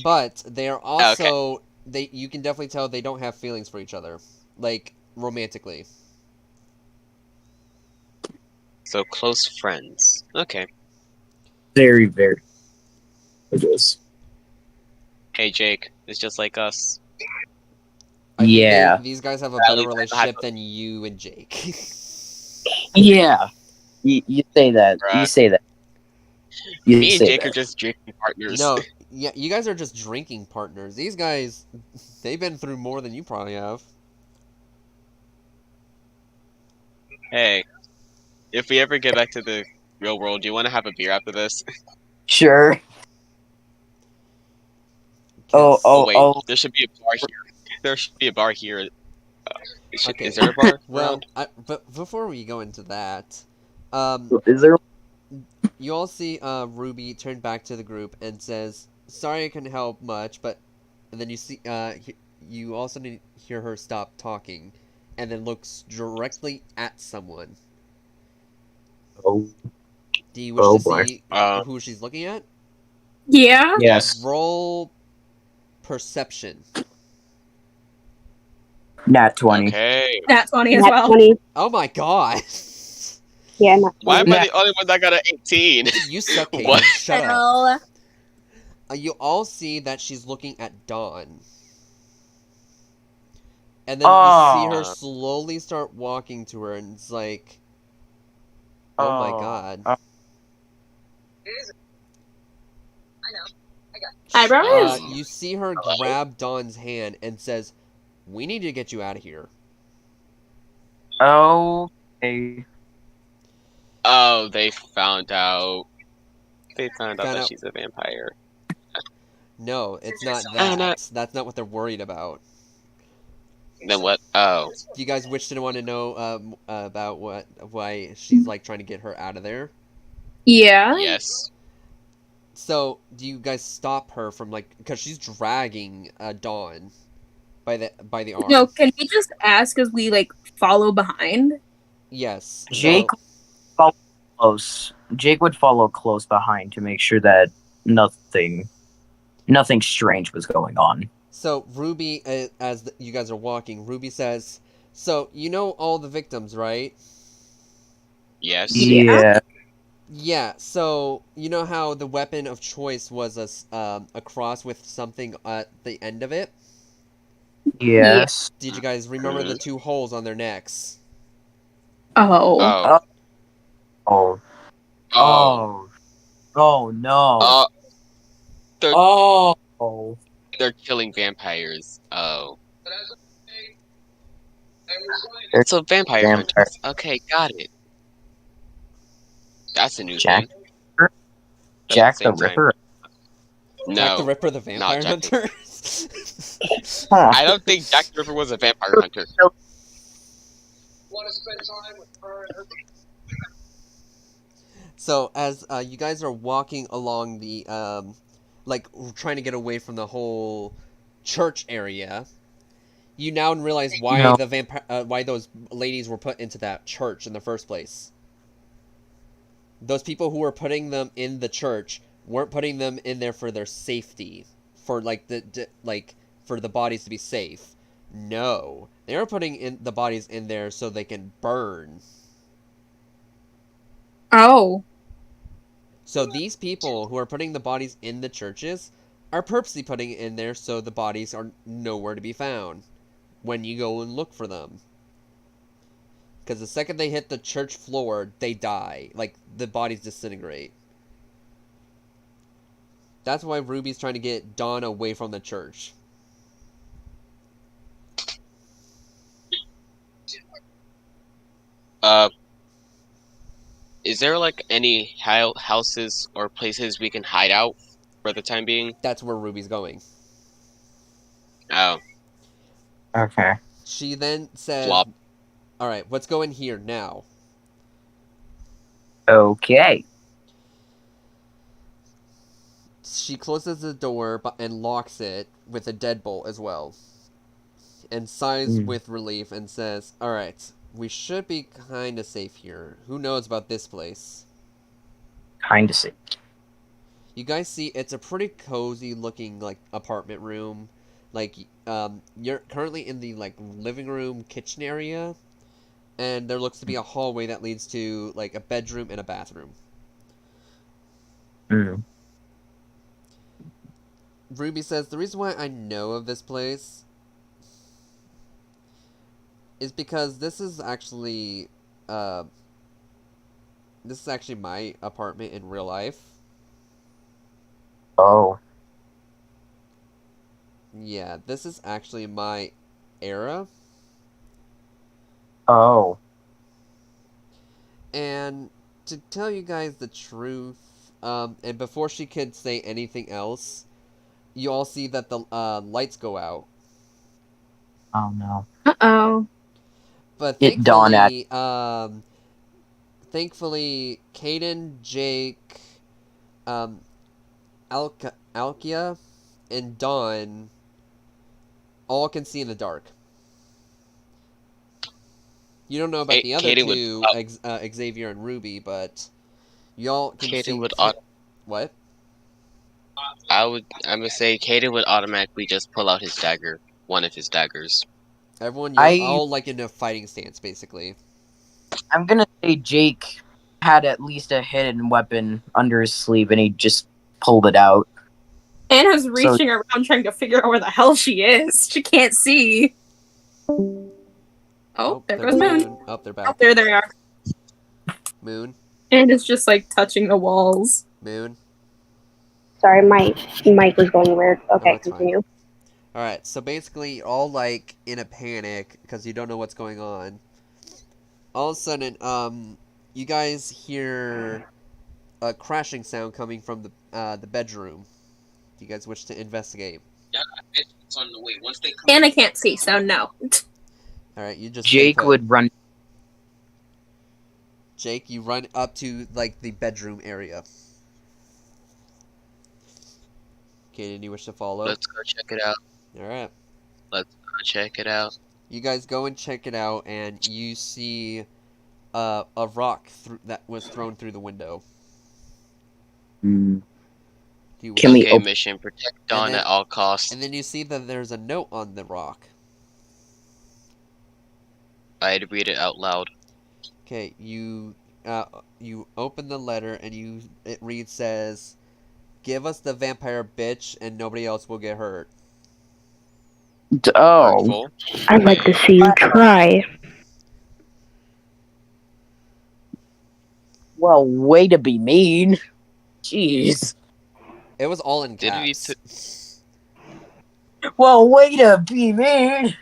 But they are also you can definitely tell they don't have feelings for each other. Like romantically. So close friends. Okay. Very, very. It is. Hey Jake, it's just like us. I think Yeah. these guys have a At better least I relationship have- than you and Jake. Yeah. You say that. Bruh. You say that. You Me and say Jake that. are just drinking partners. No, yeah, you guys are just drinking partners. These guys, they've been through more than you probably have. Hey, if we ever get back to the real world, do you want to have a beer after this? Sure. Yes. Wait, there should be a bar here. There should be a bar here. Okay. Is there a bar Well, around? but before we go into that, Is there? you all see Ruby turn back to the group and says, "Sorry, I couldn't help much," but and then you see you also hear her stop talking, and then looks directly at someone. Oh. Do you wish Oh, to boy. see who she's looking at? Yeah. Yes. Roll perception. Nat 20. Okay. Nat 20 as Nat well. 20. Oh my god. Yeah, not Why 20. am I the only one that got an 18? You suck, Kaden. What? Shut up. Hell. You all see that she's looking at Dawn. And then you see her Oh. slowly start walking to her, and it's like, oh my god. Eyebrows? You see her grab Dawn's hand and says, "We need to get you out of here." Okay. Oh, they found out. They found out Found that out- she's a vampire. No, it's not Oh, no. that. That's not what they're worried about. Then what? Oh. Do you guys wish to want to know about why she's like trying to get her out of there? Yeah. Yes. So, do you guys stop her from like because she's dragging Dawn by the arm? No, can we just ask as we like follow behind? Yes. Jake follow close. Jake would follow close behind to make sure that nothing strange was going on. So Ruby, as you guys are walking, Ruby says, "So you know all the victims, right?" Yes. Yeah. Yeah. So you know how the weapon of choice was a cross with something at the end of it. Yes. Did you guys remember the two holes on their necks? Oh. Oh. Oh. Oh. Oh no. They're, Oh. they're killing vampires. Oh. They're So vampire vampire. hunters. Okay, got it. That's a new Jack- thing. Jack But the at the same time- Ripper. No. Jack the Ripper, the vampire Jack the- hunter. Huh. I don't think Jack the Ripper was a vampire hunter. So as you guys are walking along the like trying to get away from the whole church area, you now realize why No. the why those ladies were put into that church in the first place. Those people who were putting them in the church weren't putting them in there for their safety, for like for the bodies to be safe. No, they were putting in the bodies in there so they can burn. Oh. So these people who are putting the bodies in the churches are purposely putting it in there so the bodies are nowhere to be found when you go and look for them. Because the second they hit the church floor, they die. Like, the bodies disintegrate. That's why Ruby's trying to get Dawn away from the church. Is there like any houses or places we can hide out for the time being? That's where Ruby's going. Oh. Okay. She then says, Flop. Alright, let's go in here now. Okay. She closes the door and locks it with a deadbolt as well. And sighs with relief and says, Alright, we should be kinda safe here. Who knows about this place? Kinda sick. You guys see, it's a pretty cozy looking, like, apartment room. Like, you're currently in the, like, living room, kitchen area. And there looks to be a hallway that leads to, like, a bedroom and a bathroom. Mm. Ruby says, the reason why I know of this place is because this is actually my apartment in real life. Oh. Yeah, this is actually my era. Oh. And to tell you guys the truth, and before she could say anything else, you all see that the lights go out. Oh no. Uh-oh. But It dawned at- thankfully, Kaden, Jake, Alkia, and Dawn all can see in the dark. You don't know about the other Kaden would- two, Xavier and Ruby, but y'all can see. Kaden would What? I'm gonna say Kaden would automatically just pull out his dagger, one of his daggers. Everyone, you're all like in a fighting stance, basically. I'm gonna say Jake had at least a hidden weapon under his sleeve, and he just pulled it out. Anna's reaching around trying to figure out where the hell she is. She can't see. Oh, there goes Moon. Oh, they're back. Oh, there they are. Moon. Anna's just like touching the walls. Moon. Sorry, my mic was going weird. Okay, it's fine. continue. Alright, so basically, you're all like in a panic because you don't know what's going on. All of a sudden, you guys hear a crashing sound coming from the bedroom. Do you guys wish to investigate? Yeah, it's on the way. Once they come. Anna can't see, so no. Alright, you just. Jake would run. Jake, you run up to like the bedroom area. Kaden, you wish to follow? Let's go check it out. Alright. Let's go check it out. You guys go and check it out, and you see a rock that was thrown through the window. Mm. Do you Can wish- we Okay, mission protect Dawn then- at all costs. And then you see that there's a note on the rock. I'd read it out loud. Okay, you open the letter, and it says, "Give us the vampire bitch, and nobody else will get hurt." Oh, Hurtful. I'd like to see you try. well, way to be mean. Jeez. It was all in Did we caps. Well, way to be mean.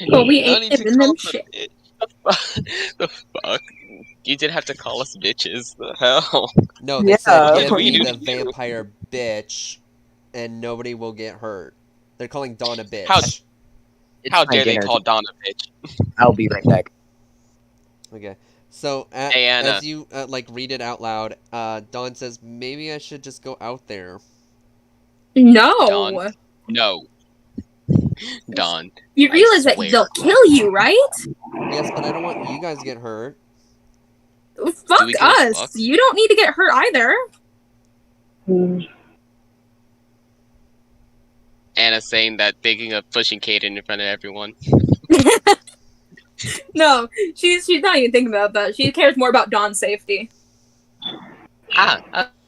But we No ain't need to giving call them us a shit. bitch. The fuck? You did have to call us bitches. The hell? No, they Yeah. said, "Give What me do the you do? vampire bitch, and nobody will get hurt." They're calling Dawn a bitch. How- It's How my dare they dinner. call Dawn a bitch? I'll be right back. Okay, so Hey, Anna. as you like read it out loud, Dawn says, "Maybe I should just go out there." No. Dawn. No. Dawn. You I realize that swear. they'll kill you, right? Yes, but I don't want you guys to get hurt. Fuck we give a us. fuck? You don't need to get hurt either. Hmm. Anna saying that, thinking of pushing Kaden in front of everyone. No, she's not even thinking about that. She cares more about Dawn's safety.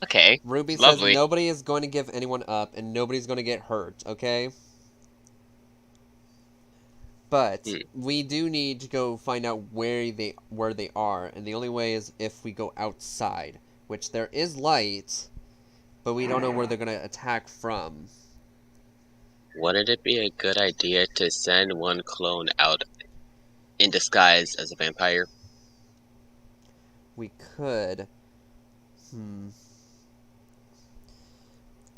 Okay. Ruby Lovely. says nobody is going to give anyone up, and nobody's going to get hurt. Okay. But we do need to go find out where they are, and the only way is if we go outside, which there is light, but we don't know where they're gonna attack from. Wouldn't it be a good idea to send one clone out in disguise as a vampire? We could.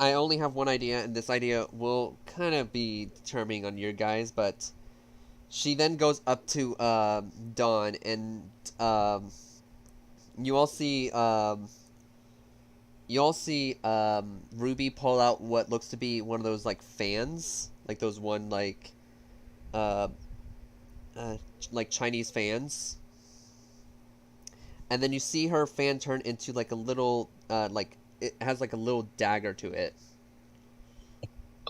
I only have one idea, and this idea will kind of be determining on your guys, but she then goes up to Dawn, and you all see Ruby pull out what looks to be one of those like fans, like those one like Chinese fans, and then you see her fan turn into like a little like it has like a little dagger to it,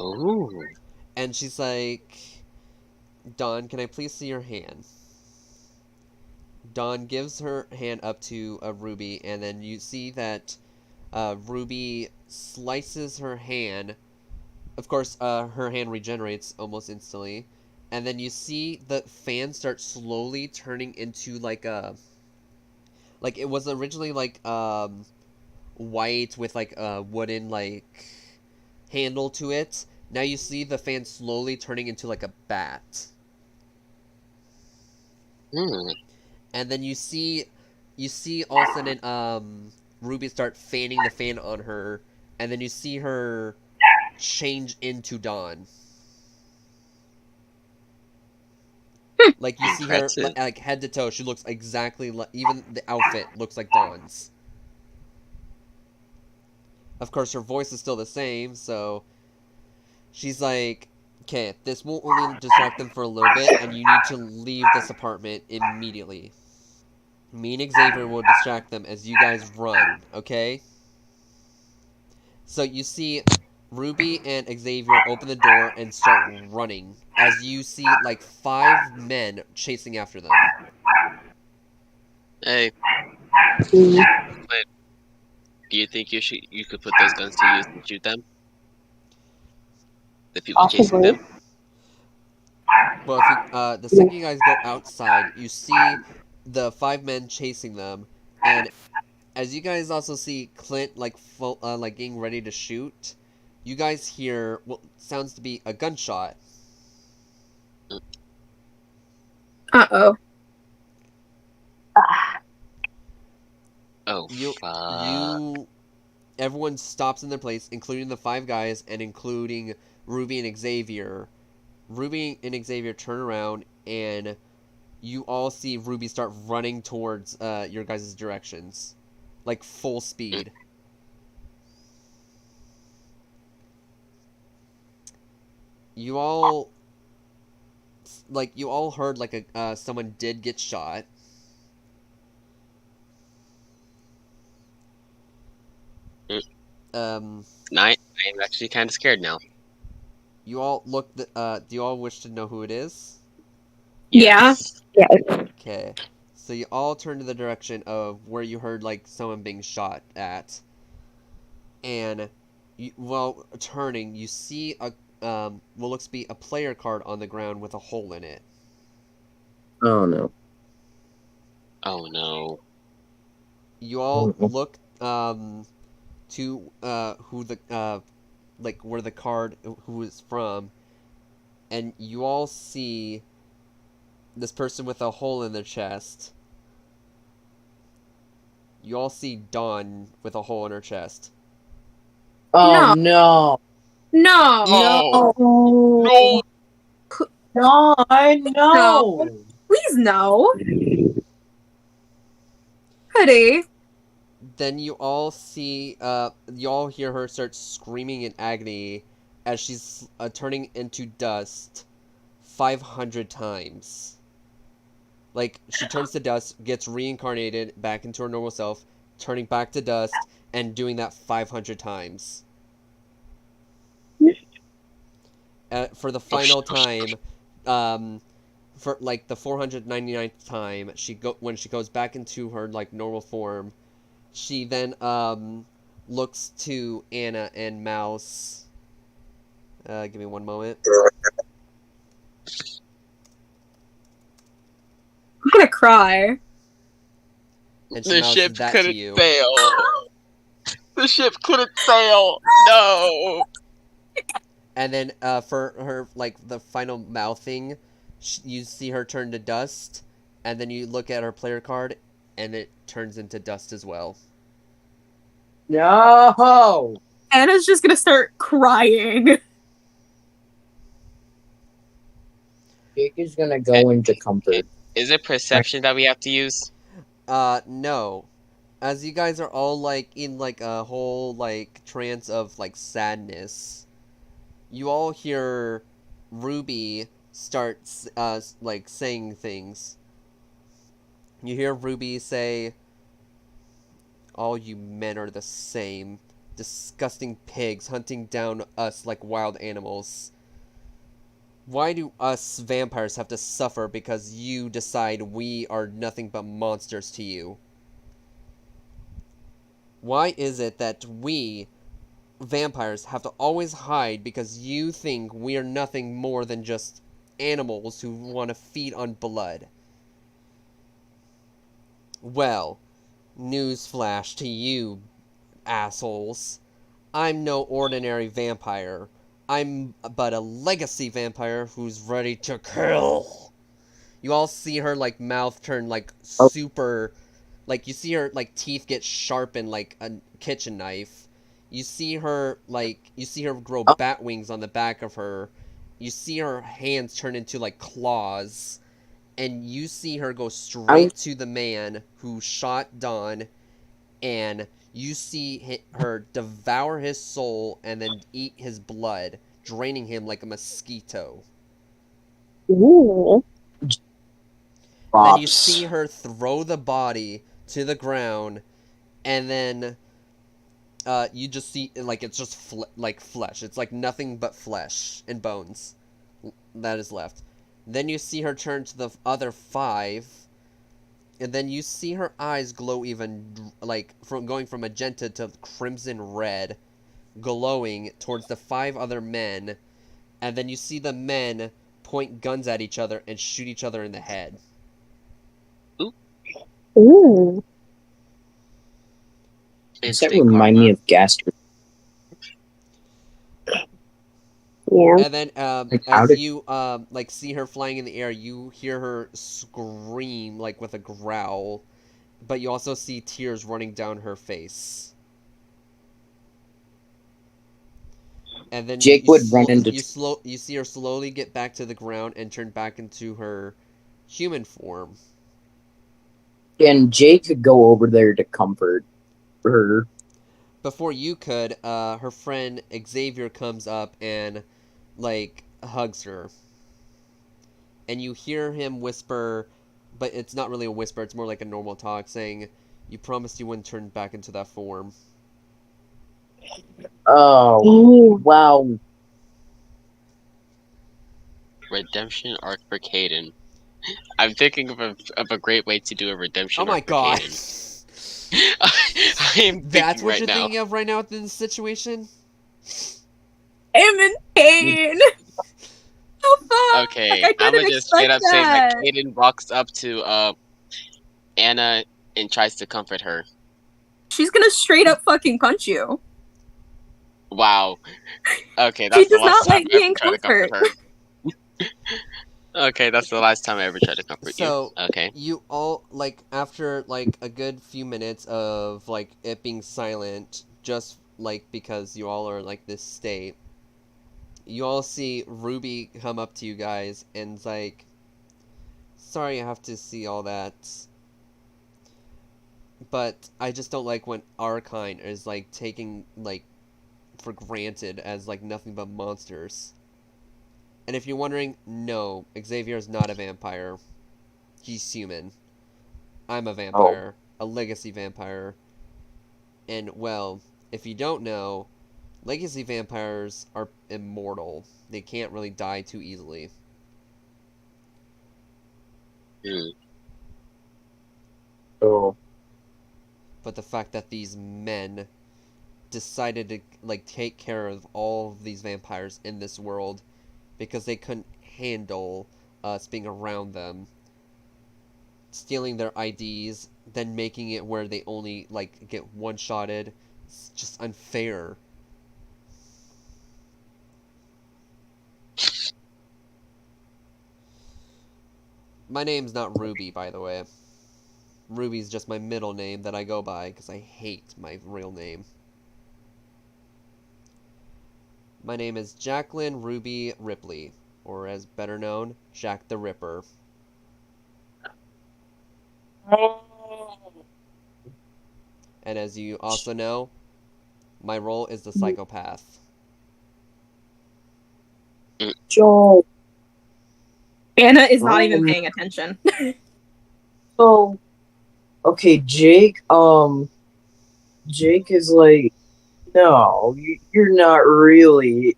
Ooh. and she's like, "Dawn, can I please see your hand?" Dawn gives her hand up to Ruby, and then you see that Ruby slices her hand. Of course, her hand regenerates almost instantly, and then you see the fan start slowly turning into like a... Like, it was originally like white with like a wooden like handle to it. Now you see the fan slowly turning into like a bat. And then you see all of a sudden Ruby start fanning the fan on her, and then you see her change into Dawn. Like you see her Impressive. like head to toe, she looks exactly like, even the outfit looks like Dawn's. Of course, her voice is still the same, so she's like, "Okay, this will only distract them for a little bit, and you need to leave this apartment immediately. Me and Xavier will distract them as you guys run, okay?" So you see Ruby and Xavier open the door and start running as you see like 5 men chasing after them. Hey, Mm, Clint, do you think you could put those guns to use and shoot them? The people chasing possibly. them? Well, if the second you guys go outside, you see the 5 men chasing them, and as you guys also see Clint like getting ready to shoot, you guys hear what sounds to be a gunshot. Uh-oh. Oh, You fuck. everyone stops in their place, including the 5 guys and including Ruby and Xavier. Ruby and Xavier turn around and you all see Ruby start running towards your guys' directions, like full speed. You all heard like a someone did get shot. Mm. Um, I'm actually kind of scared now. you all look. Do you all wish to know who it is? Yeah. Yes. Okay. So you all turn to the direction of where you heard like someone being shot at, and while turning, you see a what looks to be a player card on the ground with a hole in it. Oh no. Oh no. You all Oh, look to who the like where the card who is from, and you all see this person with a hole in their chest. You all see Dawn with a hole in her chest. oh No. no. No. Oh. No. No. No. Please no. Hoodie. Then you all see you all hear her start screaming in agony as she's turning into dust 500 times. Like, she turns to dust, gets reincarnated back into her normal self, turning back to dust, and doing that 500 times. For the final time, for like the 499th time, when she goes back into her like normal form, she then looks to Anna and Mouse. Give me one moment. I'm gonna cry. And she The mouths ship that to couldn't you. sail. The ship couldn't sail. No. And then for her, like, the final mouthing, you see her turn to dust, and then you look at her player card, and it turns into dust as well. No. Anna's just gonna start crying. Jake is gonna go into comfort. Is it perception that we have to use? No. As you guys are all, like, in, like, a whole, like, trance of, like, sadness, you all hear Ruby start, like, saying things. You hear Ruby say, "All you men are the same. Disgusting pigs hunting down us like wild animals. Why do us vampires have to suffer because you decide we are nothing but monsters to you? Why is it that we, vampires, have to always hide because you think we are nothing more than just animals who want to feed on blood? Well, newsflash to you, assholes. I'm no ordinary vampire. I'm but a legacy vampire who's ready to kill." You all see her, like, mouth turn, like, super... Like, you see her, like, teeth get sharpened like a kitchen knife. You see her, like... You see her grow bat wings on the back of her. You see her hands turn into, like, claws. And you see her go straight to the man who shot Dawn, and you see her devour his soul and then eat his blood, draining him like a mosquito. Ooh. Then you see her throw the body to the ground, and then you just see like it's just like flesh. It's like nothing but flesh and bones that is left. Then you see her turn to the other 5, and then you see her eyes glow even like from going from magenta to crimson red, glowing towards the 5 other men, and then you see the men point guns at each other and shoot each other in the head. Ooh. Does that remind me of Gaster? Yeah. And then Like, how as did- you like see her flying in the air, you hear her scream like with a growl, but you also see tears running down her face. And then Jake would run into- you see her slowly get back to the ground and turn back into her human form. And Jake could go over there to comfort her. Before you could, her friend Xavier comes up and like hugs her. And you hear him whisper, but it's not really a whisper, it's more like a normal talk, saying, "You promised you wouldn't turn back into that form." Oh, Ooh. wow. Redemption arc for Caden. I'm thinking of a great way to do a redemption Oh my arc for god. Caden. I am That's thinking what right you're now. thinking of right now in this situation? I'm in pain. Oh fuck! Okay, I I'm didn't gonna just straight up expect say that that. Caden walks up to Anna and tries to comfort her. She's gonna straight up fucking punch you. Wow. Okay, She that's the does last not time like I ever being tried to comfort comfort. her. Okay, that's the last time I ever tried to comfort So, you. Okay. you all, like, after, like, a good few minutes of, like, it being silent, just, like, because you all are, like, this state, you all see Ruby come up to you guys and's like, "Sorry I have to see all that, but I just don't like when our kind is, like, taking, like, for granted as, like, nothing but monsters." And if you're wondering, no, Xavier is not a vampire. He's human. I'm a vampire, a legacy vampire. And, well, if you don't know, legacy vampires are immortal. They can't really die too easily. Hmm. Oh. But the fact that these men decided to, like, take care of all of these vampires in this world because they couldn't handle us being around them, stealing their IDs, then making it where they only, like, get one-shotted. It's just unfair. My name's not Ruby, by the way. Ruby's just my middle name that I go by because I hate my real name. My name is Jacqueline Ruby Ripley, or as better known, Jack the Ripper. And as you also know, my role is the psychopath. Joel. Anna is not even paying attention. So, okay, Jake, Jake is like, no, you're not really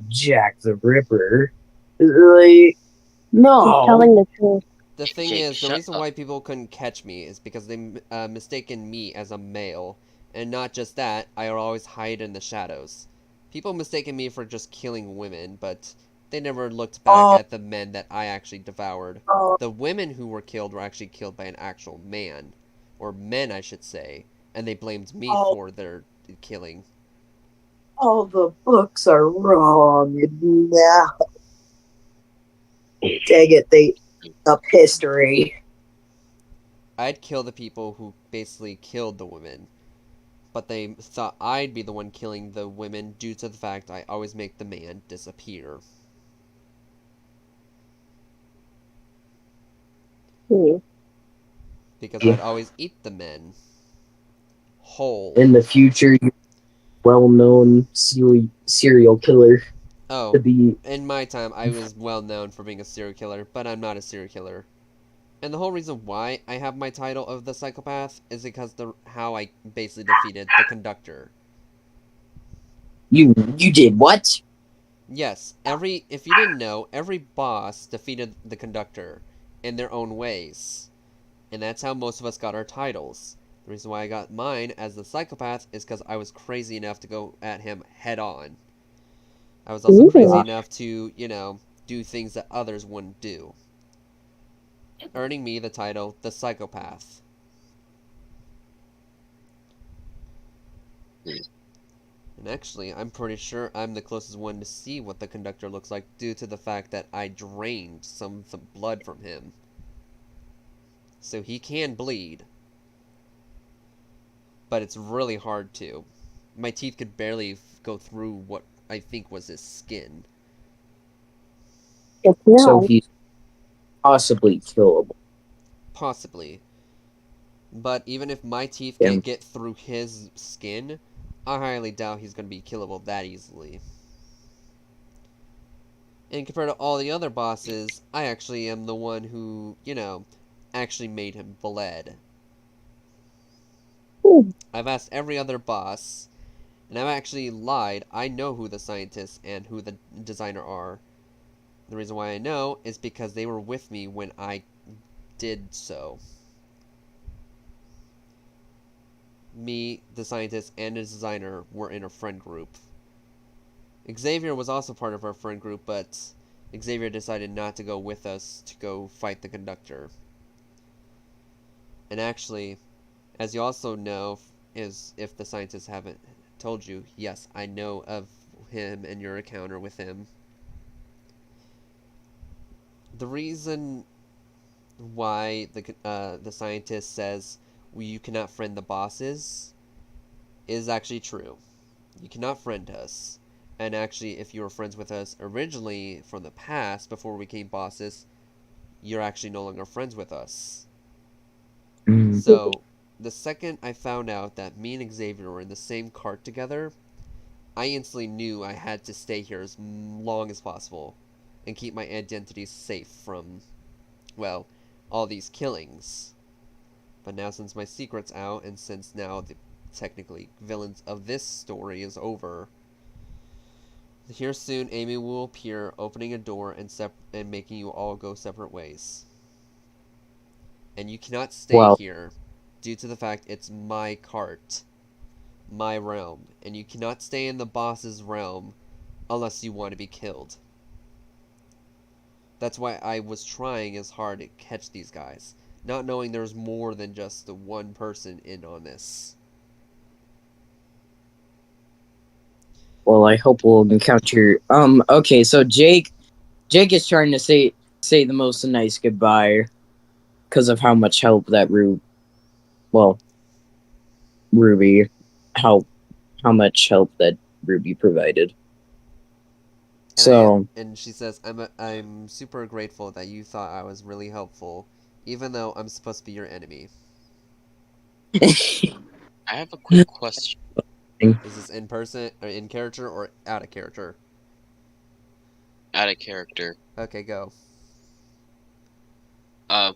Jack the Ripper. Like, no. He's telling the truth. The thing Jake, is, the shut reason up. why people couldn't catch me is because they mistaken me as a male. And not just that, I would always hide in the shadows. People mistaken me for just killing women, but they never looked back at the men that I actually devoured. The women who were killed were actually killed by an actual man. Or men, I should say. And they blamed me for their killing. All the books are wrong now. Dang it, they up history. I'd kill the people who basically killed the women. But they thought I'd be the one killing the women due to the fact I always make the man disappear. Because I'd always eat the men. Whole. In the future, you're well-known serial killer Oh, to be. in my time, I was well known for being a serial killer, but I'm not a serial killer. And the whole reason why I have my title of the psychopath is because how I basically defeated the conductor. You did what? Yes, if you didn't know, every boss defeated the conductor in their own ways. And that's how most of us got our titles. The reason why I got mine as the psychopath is because I was crazy enough to go at him head on. I was also crazy Ooh. enough to, do things that others wouldn't do, earning me the title the psychopath. And actually, I'm pretty sure I'm the closest one to see what the conductor looks like due to the fact that I drained some of the blood from him. So he can bleed, but it's really hard to. My teeth could barely go through what I think was his skin. It's So no. he's possibly killable. Possibly. But even if my teeth Yeah. can't get through his skin, I highly doubt he's going to be killable that easily. And compared to all the other bosses, I actually am the one who, actually made him bled. Ooh. I've asked every other boss, and I've actually lied. I know who the scientist and who the designer are. The reason why I know is because they were with me when I did so. Me, the scientist, and the designer were in a friend group. Xavier was also part of our friend group, but Xavier decided not to go with us to go fight the conductor. And actually, as you also know, is if the scientists haven't told you, yes, I know of him and your encounter with him. The reason why the scientist says you cannot friend the bosses is actually true. You cannot friend us. And actually, if you were friends with us originally from the past, before we became bosses, you're actually no longer friends with us. Mm. So, the second I found out that me and Xavier were in the same cart together, I instantly knew I had to stay here as long as possible and keep my identity safe from, well, all these killings. But now since my secret's out, and since now the technically villains of this story is over, here soon Amy will appear, opening a door and making you all go separate ways. And you cannot stay Well, here due to the fact it's my cart, my realm, and you cannot stay in the boss's realm unless you want to be killed. That's why I was trying as hard to catch these guys, not knowing there's more than just the one person in on this. well, I hope we'll encounter. Okay, so Jake is trying to say the most nice goodbye because of how much help that Ruby, how much help that Ruby provided. So And she says, I'm super grateful that you thought I was really helpful, even though I'm supposed to be your enemy. I have a quick question. Is this in person, or in character, or out of character? Out of character. Okay, go. Uh,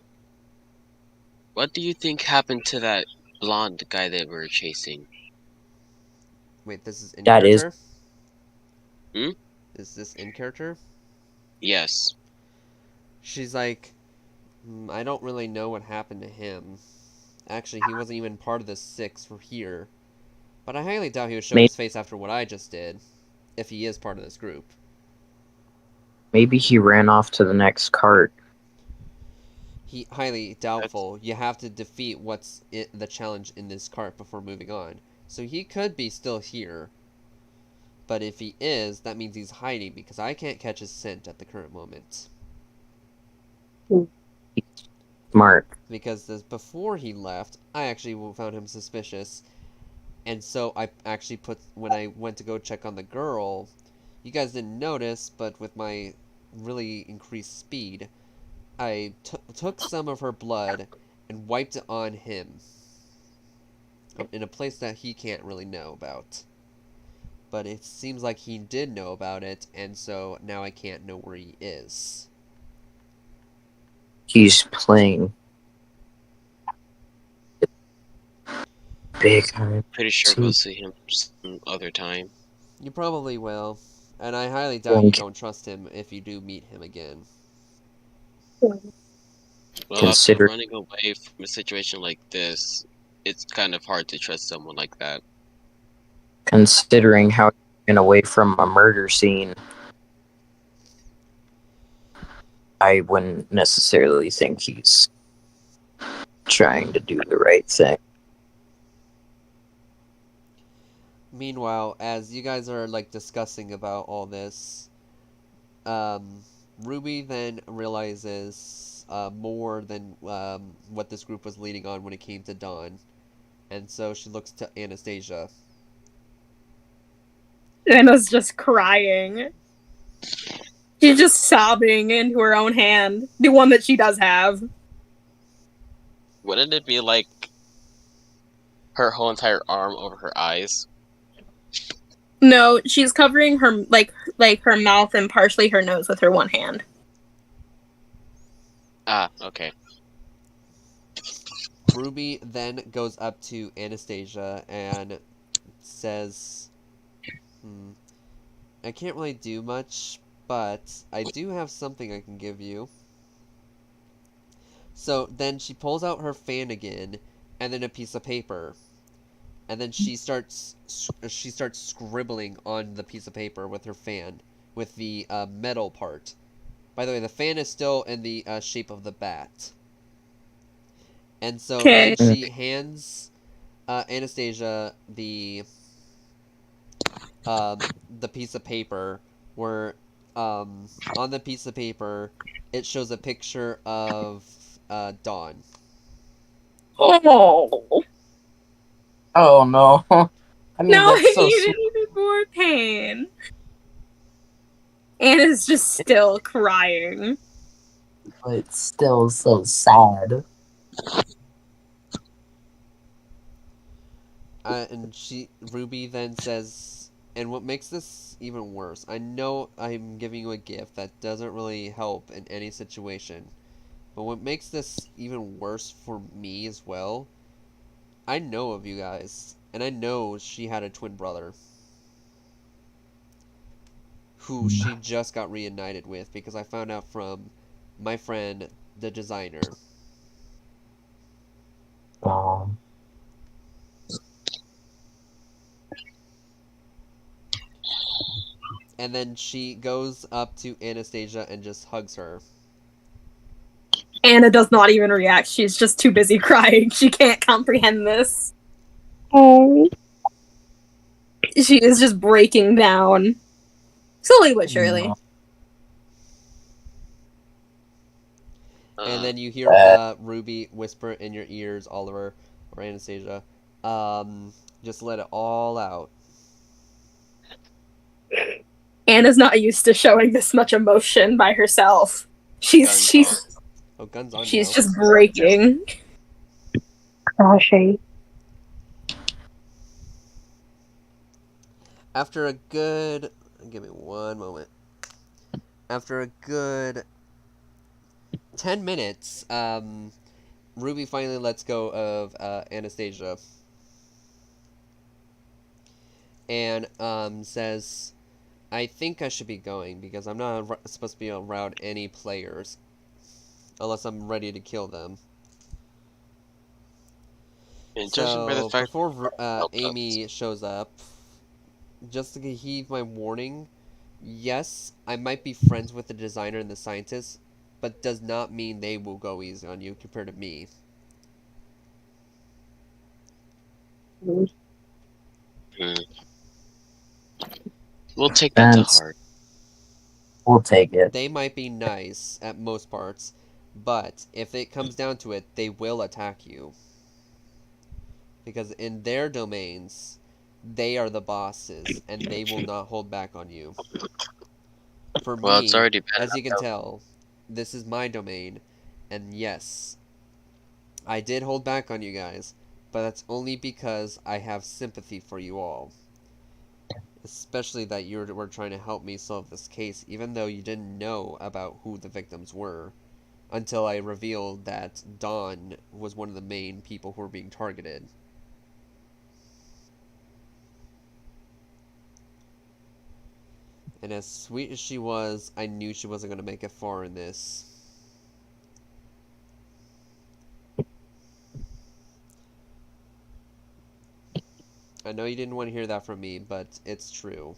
what do you think happened to that blonde guy that we were chasing? Wait, this is in that is character? Hmm? Is this in character? Yes. She's like, I don't really know what happened to him. Actually, he wasn't even part of the six for here. But I highly doubt he would show his face after what I just did, if he is part of this group. maybe he ran off to the next cart. Highly doubtful. You have to defeat the challenge in this cart before moving on. So he could be still here. But if he is, that means he's hiding because I can't catch his scent at the current moment. Smart. Because before he left, I actually found him suspicious. And so I actually when I went to go check on the girl, you guys didn't notice, but with my really increased speed, I took some of her blood and wiped it on him in a place that he can't really know about. But it seems like he did know about it, and so now I can't know where he is. he's playing big time. Pretty sure we'll see him some other time. You probably will. And I highly doubt you don't trust him if you do meet him again. Well, after Consider running away from a situation like this, it's kind of hard to trust someone like that. considering how he ran away from a murder scene, I wouldn't necessarily think he's trying to do the right thing. Meanwhile, as you guys are like discussing about all this, Ruby then realizes more than what this group was leading on when it came to Dawn, and so she looks to Anastasia. Anna's just crying. She's just sobbing into her own hand, the one that she does have. Wouldn't it be like her whole entire arm over her eyes? No, she's covering her like her mouth and partially her nose with her one hand. Ah, okay. Ruby then goes up to Anastasia and says, I can't really do much, but I do have something I can give you. So then she pulls out her fan again, and then a piece of paper, and then she starts scribbling on the piece of paper with her fan, with the metal part. By the way, the fan is still in the shape of the bat. And so then she hands Anastasia the piece of paper where on the piece of paper it shows a picture of Dawn. Oh. Oh no. I mean, No, that's so even more pain. Anna's just still crying. but it's still so sad. And Ruby then says, and what makes this even worse, I know I'm giving you a gift that doesn't really help in any situation, but what makes this even worse for me as well, I know of you guys, and I know she had a twin brother who she just got reunited with because I found out from my friend, the designer. And then she goes up to Anastasia and just hugs her. Anna does not even react. She's just too busy crying. She can't comprehend this. Oh. She is just breaking down. Slowly but surely. And then you hear Ruby whisper in your ears, Oliver, or Anastasia, just let it all out. Anna's not used to showing this much emotion by herself. She's guns on she's now. just breaking. Crashing. After a good... Give me one moment. After a good 10 minutes, Ruby finally lets go of Anastasia. And says, I think I should be going because I'm not supposed to be around any players. Unless I'm ready to kill them. And judging by the fact before Amy shows up, just to heed my warning, yes, I might be friends with the designer and the scientist, but does not mean they will go easy on you compared to me. We'll take that to heart. We'll take it. They might be nice at most parts, but if it comes down to it, they will attack you. Because in their domains, they are the bosses, and they will not hold back on you. For me, it's already bad as you can tell, this is my domain, and yes, I did hold back on you guys, but that's only because I have sympathy for you all. Especially that you were trying to help me solve this case, even though you didn't know about who the victims were. until I revealed that Dawn was one of the main people who were being targeted. And as sweet as she was, I knew she wasn't going to make it far in this. I know you didn't want to hear that from me, but it's true.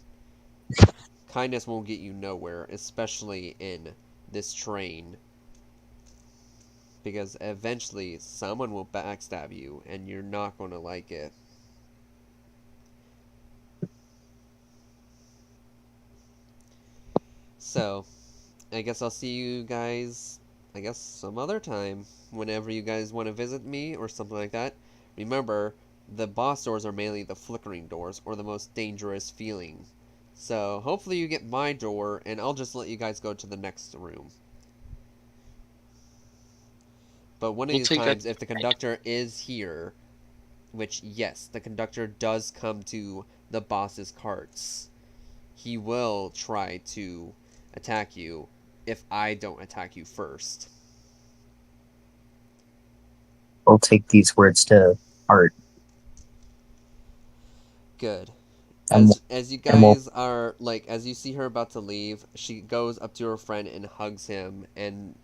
Kindness won't get you nowhere, especially in this train. Because eventually, someone will backstab you, and you're not going to like it. So, I guess I'll see you guys, some other time. Whenever you guys want to visit me or something like that. Remember, the boss doors are mainly the flickering doors, or the most dangerous feeling. So, hopefully you get my door, and I'll just let you guys go to the next room. But one of We'll these take times, that. if the conductor is here, which, yes, the conductor does come to the boss's carts, he will try to attack you if I don't attack you first. I'll take these words to heart. Good. And As you and we'll- guys are, like, as you see her about to leave, she goes up to her friend and hugs him, and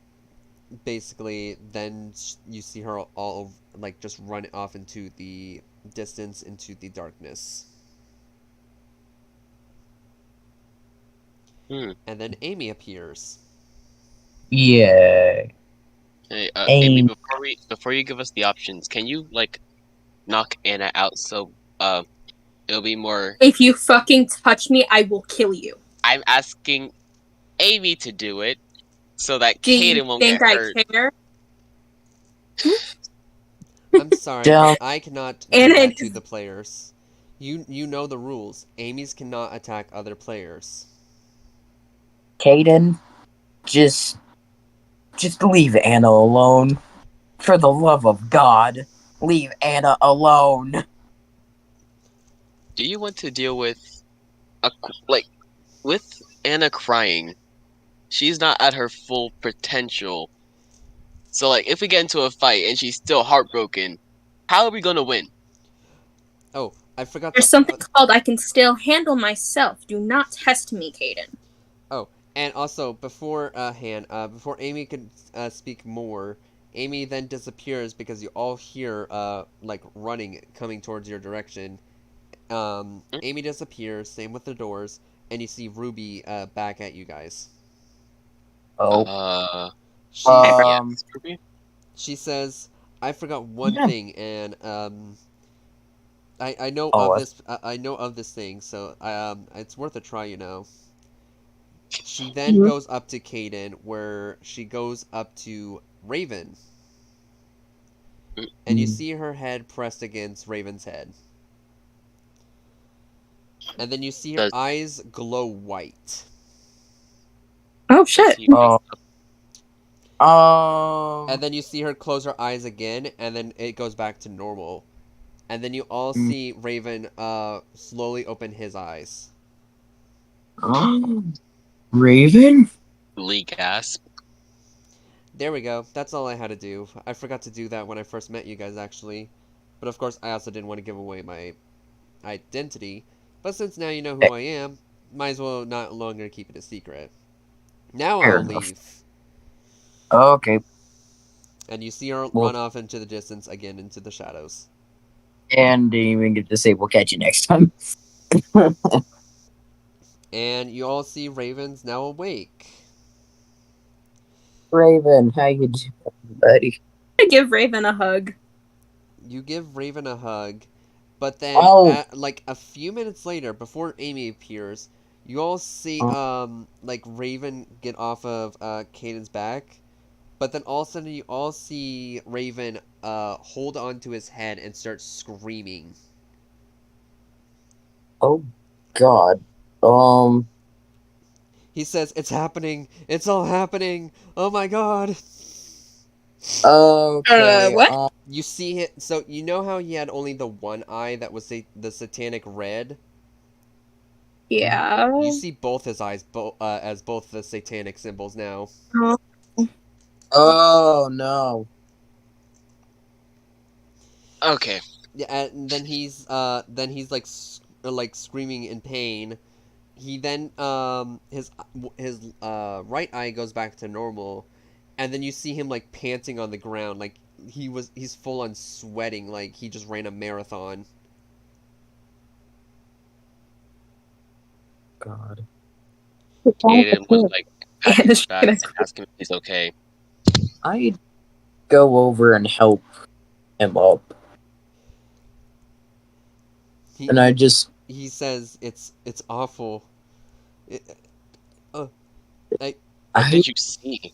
basically then you see her all, like, just run off into the distance, into the darkness. Hmm. And then Amy appears. Yeah. Hey, Amy, Aim. before you give us the options, can you like knock Anna out so it'll be more. If you fucking touch me, I will kill you. I'm asking Amy to do it so that Do you Kaden won't think get I hurt. care? I'm sorry, Down. but I cannot do And that it- to the players. You know the rules. Amy's cannot attack other players. Caden, just leave Anna alone. For the love of God, leave Anna alone. Do you want to deal with like with Anna crying? She's not at her full potential. So like if we get into a fight and she's still heartbroken, how are we gonna win? Oh, I forgot There's to. something called I can still handle myself. Do not test me, Caden. And also, before before Amy could speak more, Amy then disappears because you all hear like running coming towards your direction. Amy disappears. Same with the doors, and you see Ruby back at you guys. Oh. She Yes, Ruby? she says, "I forgot one Yeah. thing, and I know Oh, of this. I know of this thing, so it's worth a try, you know." She then Mhm. goes up to Caden, where she goes up to Raven, and you see her head pressed against Raven's head, and then you see her Does- eyes glow white. Oh Does shit. he Oh. make- And then you see her close her eyes again, and then it goes back to normal. And then you all Mm. see Raven slowly open his eyes. Raven? Lee gasp. There we go. That's all I had to do. I forgot to do that when I first met you guys, actually. But of course, I also didn't want to give away my identity. But since now you know who I am, might as well not longer keep it a secret. Now Fair I'll enough. leave. Okay. And you see her Well- run off into the distance again, into the shadows. And didn't even get to say we'll catch you next time. And you all see Raven's now awake. Raven, how you doing, buddy? I give Raven a hug. You give Raven a hug, but then Oh. like a few minutes later, before Amy appears, you all see like Raven get off of Caden's back, but then all of a sudden you all see Raven hold onto his head and start screaming. Oh, God. He says, "It's happening! It's all happening! Oh my God!" Okay. What? You see it. So you know how he had only the one eye that was the satanic red. Yeah. You see both his eyes as both the satanic symbols now. Oh. Oh no. Okay. Yeah, and then he's like like screaming in pain. He then his right eye goes back to normal, and then you see him like panting on the ground, like he's full on sweating, like he just ran a marathon. God. Aiden was like patting And his she's back gonna and asking if he's okay. I'd go over and help him up. He And I just he says it's awful. It, uh, I What I did you see?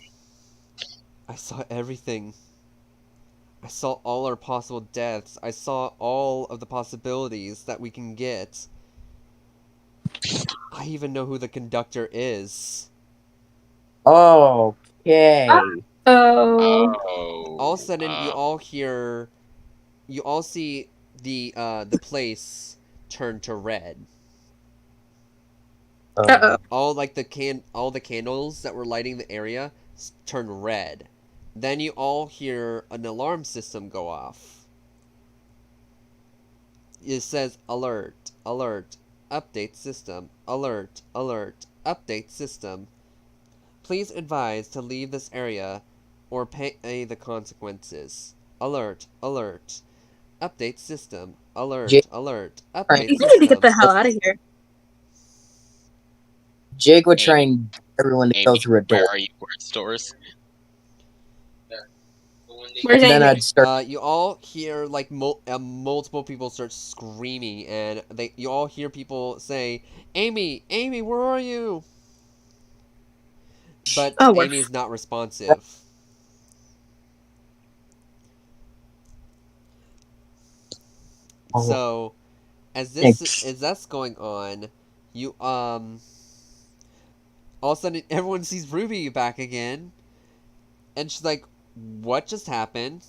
I saw everything. I saw all our possible deaths. I saw all of the possibilities that we can get. I even know who the conductor is. okay. Oh. All of a Oh. sudden, you all see the place turn to red. Uh-oh. All the candles that were lighting the area turn red. Then you all hear an alarm system go off. It says alert, alert, update system, alert, alert, update system. Please advise to leave this area or pay the consequences. Alert, alert, update system, Jake, alert, alert, right. update You need to get the system. hell out of here. Jake would try Amy, and get everyone to go Amy, through a where door. are you? Word stores? Where's And then Amy? I'd start You all hear like multiple people start screaming, and you all hear people say, "Amy, Amy, where are you?" But Oh, we're Amy's not responsive. oh, So, thanks. as that's going on, you all of a sudden everyone sees Ruby back again, and she's like, "What just happened?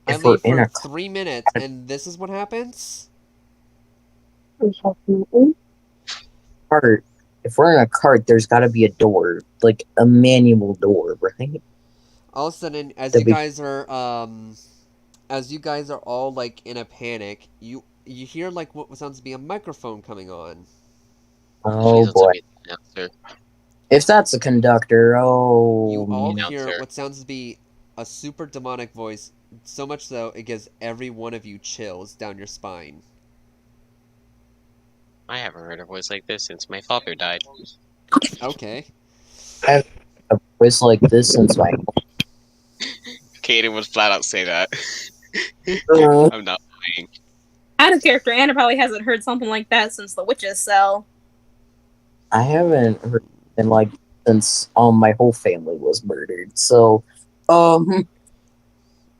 I If we're leave in for a 3 minutes, and this is what happens." Unfortunately. cart, if we're in a cart, there's got to be a door, like a manual door, right? All of a sudden, That we. as you guys are all like in a panic, you hear like what sounds to be a microphone coming on. Oh Please don't tell boy. me it's an announcer. If that's a conductor, You oh all man. hear Announcer. what sounds to be a super demonic voice, so much so it gives every one of you chills down your spine. I haven't heard a voice like this since my father died. Okay. I have a voice like this since my. Kaden would flat out say that. I'm not lying. out of character. Anna probably hasn't heard something like that since the witch's cell. I haven't heard in like since my whole family was murdered. So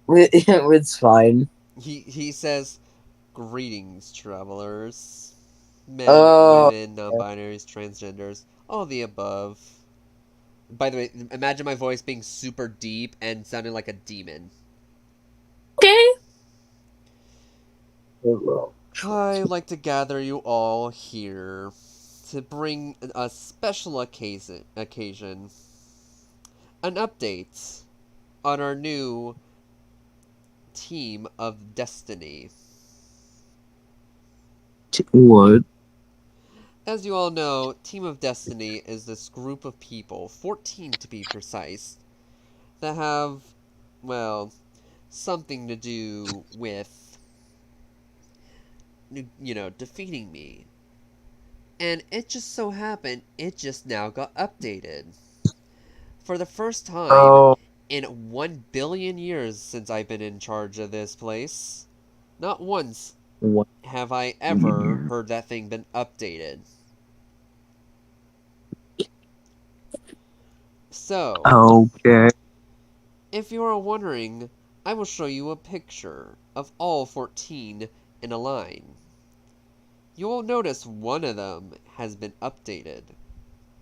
it's fine. He says, "Greetings, travelers. Men, Oh women, non-binaries, transgenders, all the above." By the way, imagine my voice being super deep and sounding like a demon. Okay. I'd like to gather you all here to bring a special occasion, an update on our new team of destiny. what? As you all know, Team of Destiny is this group of people, 14 to be precise, that have, well, something to do with, defeating me. And it just so happened, it just now got updated. For the first time Oh, in 1 billion years since I've been in charge of this place, not once what? have I ever heard that thing been updated. So, Okay. if you are wondering, I will show you a picture of all 14 in a line. You will notice one of them has been updated.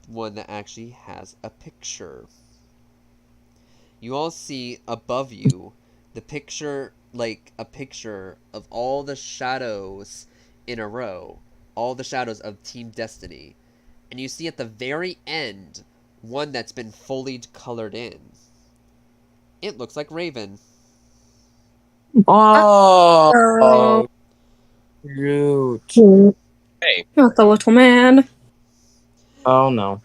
One that actually has a picture. You all see above you the picture, like a picture of all the shadows in a row. All the shadows of Team Destiny. And you see at the very end one that's been fully colored in. It looks like Raven. Oh, shoot. Hmm. Not the little man. Oh no.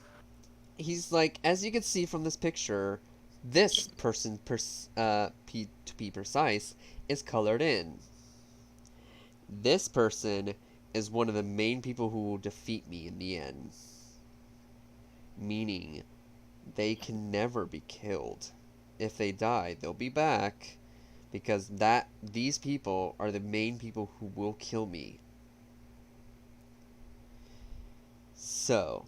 He's like, as you can see from this picture, this person, to be precise, is colored in. This person is one of the main people who will defeat me in the end. Meaning, they can never be killed. If they die, they'll be back, because these people are the main people who will kill me. So,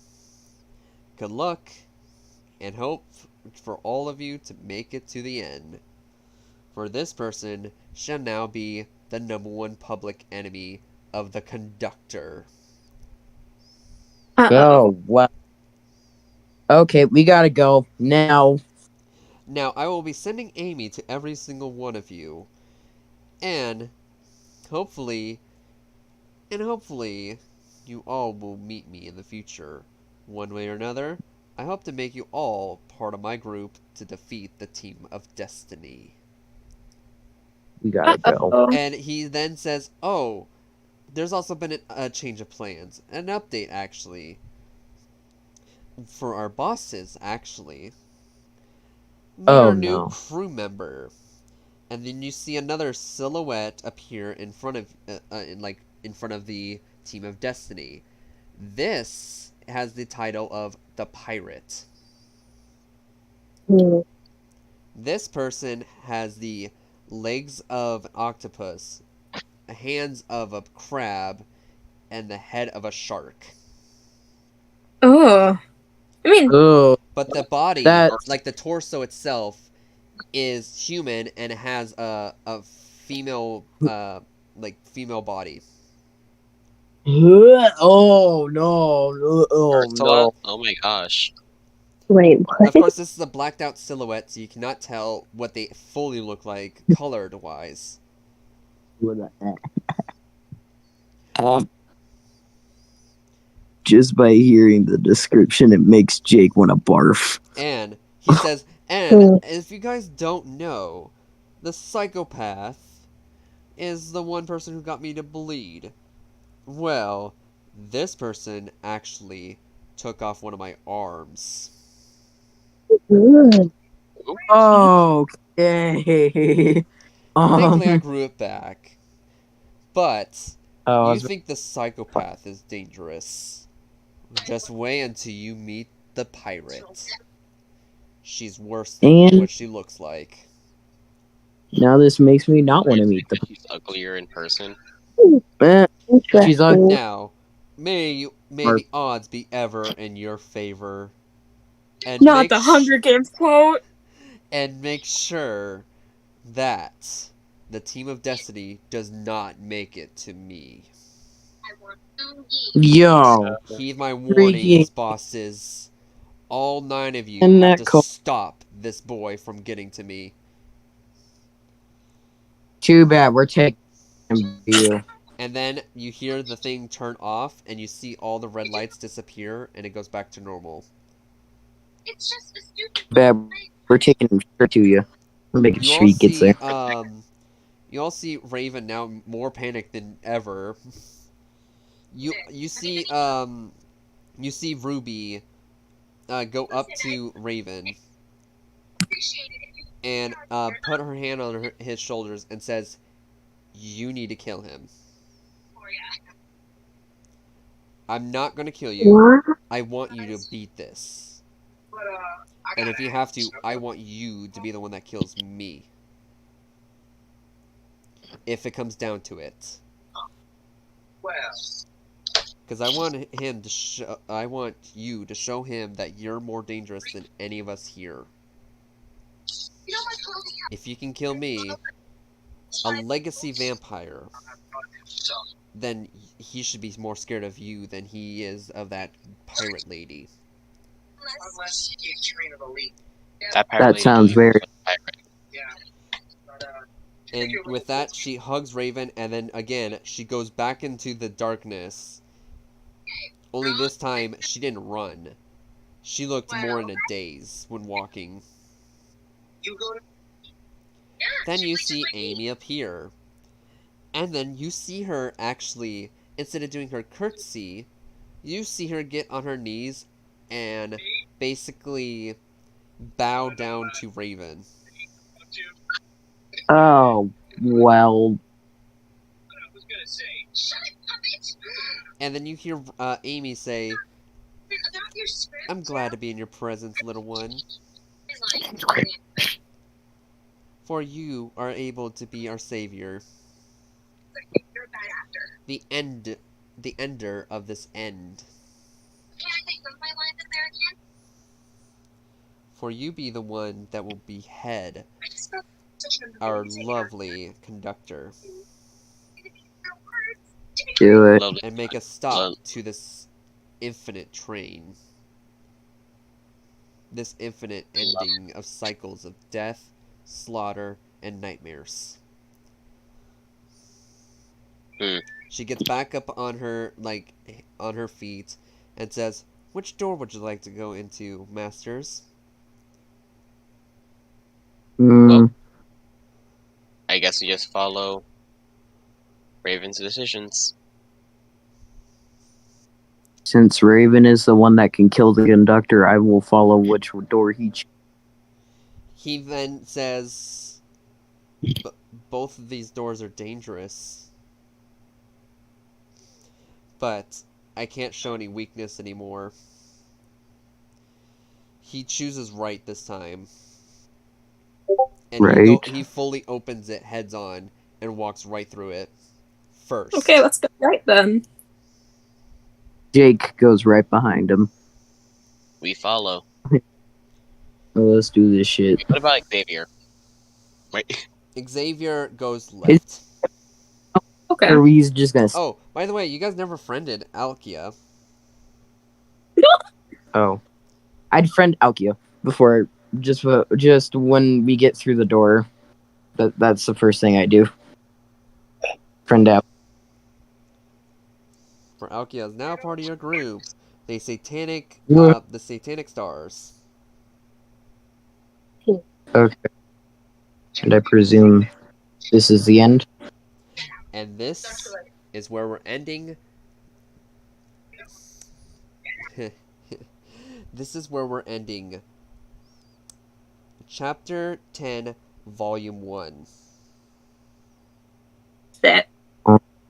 good luck, and hope for all of you to make it to the end. For this person shall now be the #1 public enemy of the conductor. Oh, wow. Okay, we gotta go now. Now, I will be sending Amy to every single one of you, and hopefully, you all will meet me in the future. One way or another, I hope to make you all part of my group to defeat the Team of Destiny. We gotta go. Uh-oh. And he then says, oh, there's also been a change of plans. An update, actually. For our bosses, actually. Meet Oh, our new no. crew member. And then you see another silhouette appear in front of, in front of the Team of Destiny. This has the title of the Pirate. Hmm. This person has the legs of an octopus, hands of a crab, and the head of a shark. Oh. I mean, Oh, But the body, that. like the torso itself, is human and has a female, female body. Oh no! Oh Ursula? no! Oh my gosh. Wait, Of what? course, this is a blacked out silhouette, so you cannot tell what they fully look like colored wise. Just by hearing the description, it makes Jake want to barf. And he says, and if you guys don't know, the psychopath is the one person who got me to bleed. Well, this person actually took off one of my arms. Hmm. Okay. Thankfully, I grew it back. But Oh, you think the psychopath is dangerous. Just wait until you meet the pirate. She's worse than And- what she looks like. now this makes me not want to meet the. She's uglier in person. Eh, Interesting. she's ugly. Now, may the odds be ever in your favor. And not make the Hunger Games quote. and make sure that the Team of Destiny does not make it to me. Yo. Heed my warnings, bosses. All 9 of you And have that to stop this boy from getting to me. too bad. We're taking you. And then you hear the thing turn off, and you see all the red lights disappear, and it goes back to normal. Bad. We're taking him straight to you. We're making You sure all he gets see, there. you all see Raven now more panicked than ever. You see Ruby go up to Raven and put her hand on his shoulders and says, "You need to kill him. I'm not gonna kill you. What? I want you to beat this. And if you have to, I want you to be the one that kills me. If it comes down to it. Because I want him to I want you to show him that you're more dangerous than any of us here. If you can kill me, a legacy vampire, then he should be more scared of you than he is of that pirate lady." That sounds very. And with that, she hugs Raven, and then again, she goes back into the darkness. Only this time, she didn't run. She looked more in a daze when walking. Then you see Amy appear. And then you see her actually, instead of doing her curtsy, you see her get on her knees and basically bow down to Raven. Oh, well. And then you hear Amy say, "I'm glad to be in your presence, little one. For you are able to be our savior. The ender of this end. For you be the one that will behead our lovely conductor Do it. Lovely. and make a stop to this infinite train. This infinite ending of cycles of death, slaughter, and nightmares." She gets back up on her feet and says, "Which door would you like to go into, masters?" Mm, I guess we just follow Raven's decisions. since Raven is the one that can kill the conductor, I will follow which door he chooses. He then says, "Both of these doors are dangerous. But I can't show any weakness anymore." He chooses right this time. And Right. he fully opens it heads on and walks right through it first. Okay, let's go right then. Jake goes right behind him. We follow. Oh, let's do this shit. What about Xavier? Wait. Xavier goes left. Okay. Or we just gonna. Oh, by the way, you guys never friended Alkia. Oh, I'd friend Alkia before just when we get through the door. That's the first thing I do. Friend out. For Alkia is now part of your group. The satanic stars. Okay. And I presume this is the end. And this is where we're ending. This is where we're ending Chapter 10, Volume 1. Set.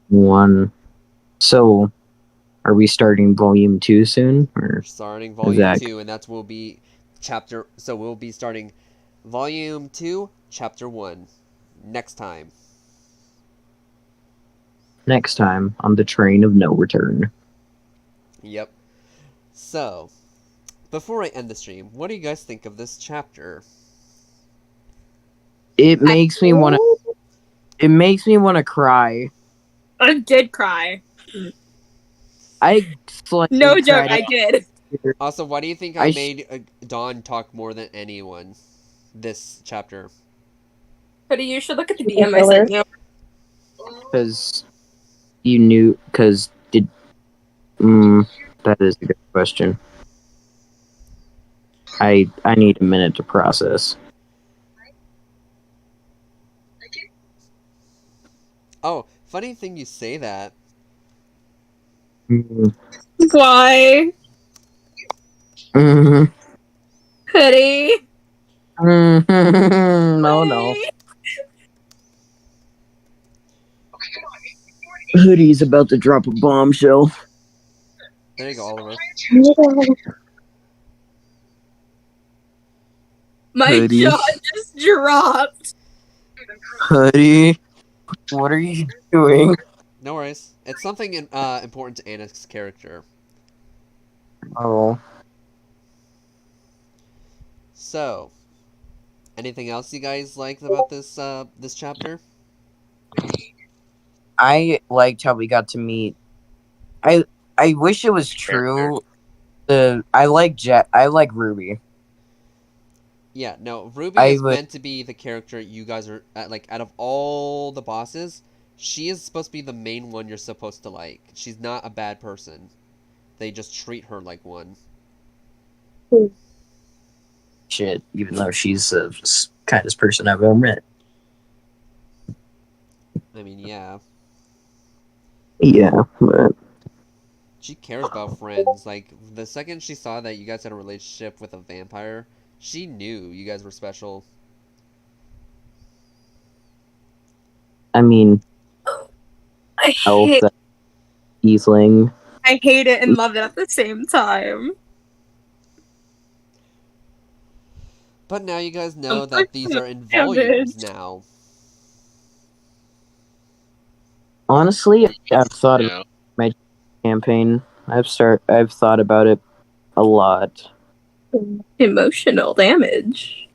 1. So, are we starting volume 2 soon? Or We're starting Volume Zach. 2, and that will be so we'll be starting Volume 2, Chapter 1 next time. next time on the train of no return? Yep. So, before I end the stream, what do you guys think of this chapter? It makes me want to. It makes me want to cry. I did cry. I slightly No joke, cried I did. Also, why do you think I made Dawn talk more than anyone this chapter? But you should look at the DM I sent you. because you knew. Because did. That is a good question. I need a minute to process. Oh, funny thing you say that. Why? Mm-hmm. Hoodie. No. Hoodie's about to drop a bombshell. There you go, Oliver. My Hoodie. jaw just dropped. Hoodie, what are you doing? No worries. It's something important to Anna's character. Oh, So, anything else you guys liked about this chapter? I liked how we got to meet. I wish it was true. I like Ruby. Yeah, no, Ruby I is would- meant to be the character you guys are like. Out of all the bosses, she is supposed to be the main one you're supposed to like. She's not a bad person. They just treat her like one. Shit, even though she's the kindest person I've ever met. I mean, yeah. Yeah, but She cares about friends. Like, the second she saw that you guys had a relationship with a vampire, she knew you guys were special. I mean, I elf, hate, that tiefling. I hate it and love it at the same time. But now you guys know I'm that these are in damn volumes it. now. Honestly, I've thought of No. my campaign. I've thought about it a lot. Emotional damage.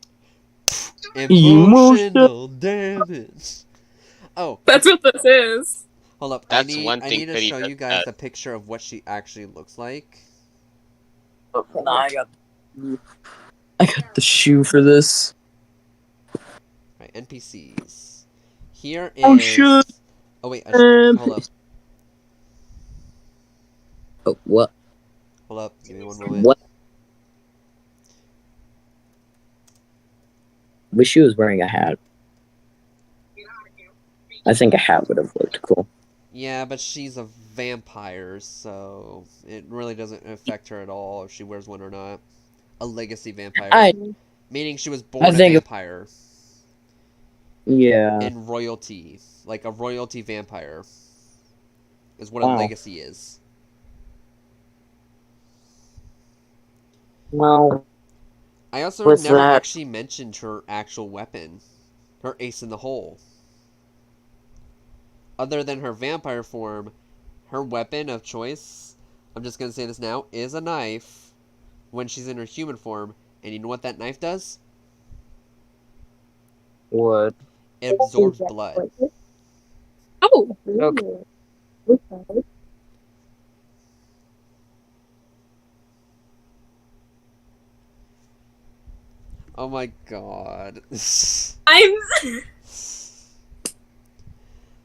Emotional damage. Oh, That's what this is. hold up. That's I one need thing to Pity show does you guys best. a picture of what she actually looks like. I got the shoe for this. Right, NPCs. Here is. Oh, shit. Oh wait, hold up. Oh, what? Hold up. Give me one moment. What? Wish she was wearing a hat. I think a hat would have looked cool. Yeah, but she's a vampire, so it really doesn't affect her at all if she wears one or not. A legacy vampire. Meaning she was born a think- vampire. Yeah. In royalty. Like a royalty vampire. Is what a Wow. legacy is. Well, I also What's never that? actually mentioned her actual weapon. Her ace in the hole. Other than her vampire form, her weapon of choice, I'm just going to say this now, is a knife when she's in her human form. And you know what that knife does? what? It absorbs blood. Oh, Okay. Oh my god. I'm.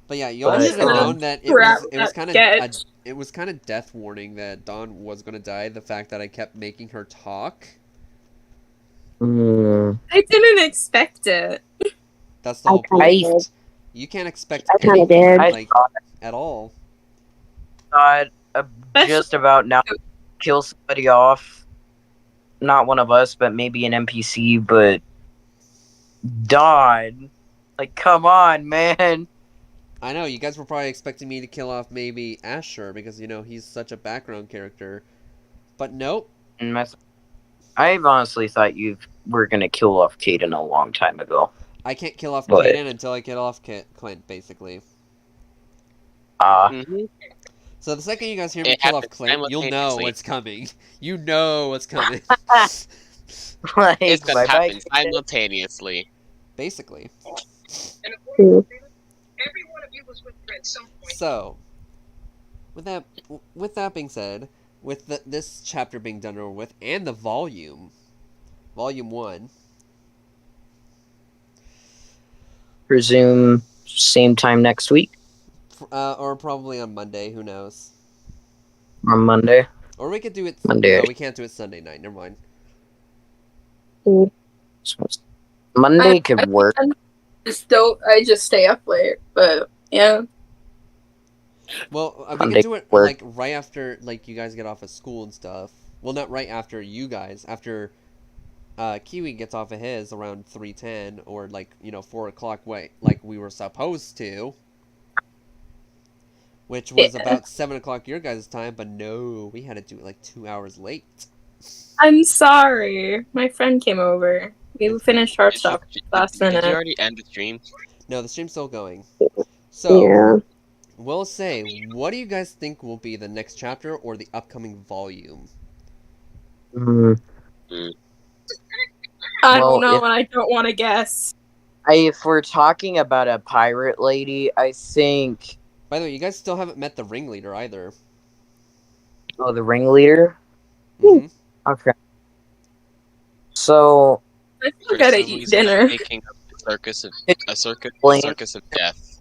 But yeah, y'all But, should have um, known that crap, it was that kind of sketch. it was kind of death warning that Dawn was gonna die. The fact that I kept making her talk. Mm, I didn't expect it. That's the whole kinda point. did. You can't expect I kinda anything did. I like at all. thought just about now kill somebody off. Not one of us, but maybe an NPC, but died. Like, come on, man. I know you guys were probably expecting me to kill off maybe Asher because you know he's such a background character, but nope. And I've honestly thought you were gonna kill off Caden a long time ago. I can't kill off But- Caden until I kill off Clint, basically. Mm-hmm. So the second you guys hear me It kill off happens Clint, you'll know simultaneously. what's coming. You know what's coming. Like, It's gonna bye-bye, happen Caden. simultaneously. Basically. Hmm. So, with that being said, with this chapter being done over with, and the volume 1, Resume same time next week or probably on Monday, who knows? on Monday. Or we could do it. Monday. No, we can't do it Sunday night. Never mind. Monday could work. I just stay up late, but yeah. Well, we Monday could do it work. like right after like you guys get off of school and stuff. Well, not right after you guys. After Kiwi gets off of his around 3:10 or like 4 o'clock like we were supposed to. Which was Yeah. about 7 o'clock your guys' time, but no, we had to do it like 2 hours late. I'm sorry. My friend came over. We finished our stuff last Did minute. you already end the stream? No, the stream's still going. So, Yeah. we'll say, what do you guys think will be the next chapter or the upcoming volume? Mm, I Well, don't know, if- and I don't want to guess. if we're talking about a pirate lady, I think. By the way, you guys still haven't met the ringleader either. Oh, the ringleader. hmm Okay. So I For still gotta some eat reason, dinner. I'm making a Blaine. circus of death.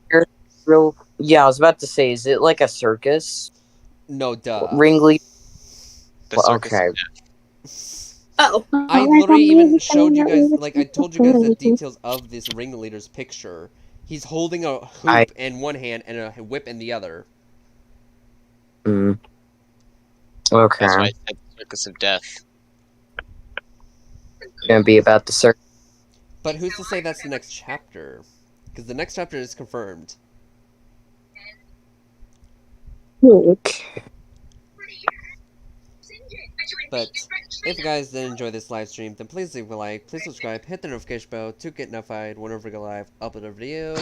yeah, I was about to say, is it like a circus? No, duh. Ringleader. The Well, circus okay. of death. Oh, I literally even showed you guys, like, I told you guys the details of this ringleader's picture. He's holding a hoop in one hand and a whip in the other. Okay. That's why I said Circus of Death. Gonna be about the circus. But who's to say that's the next chapter? Because the next chapter is confirmed. Okay. But if you guys did enjoy this live stream, then please leave a like, please subscribe, hit the notification bell to get notified whenever we go live, upload a video.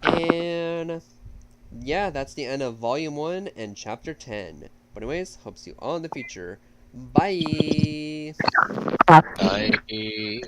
And yeah, that's the end of Volume 1 and Chapter 10. But anyways, hope to see you all in the future. Bye! Bye.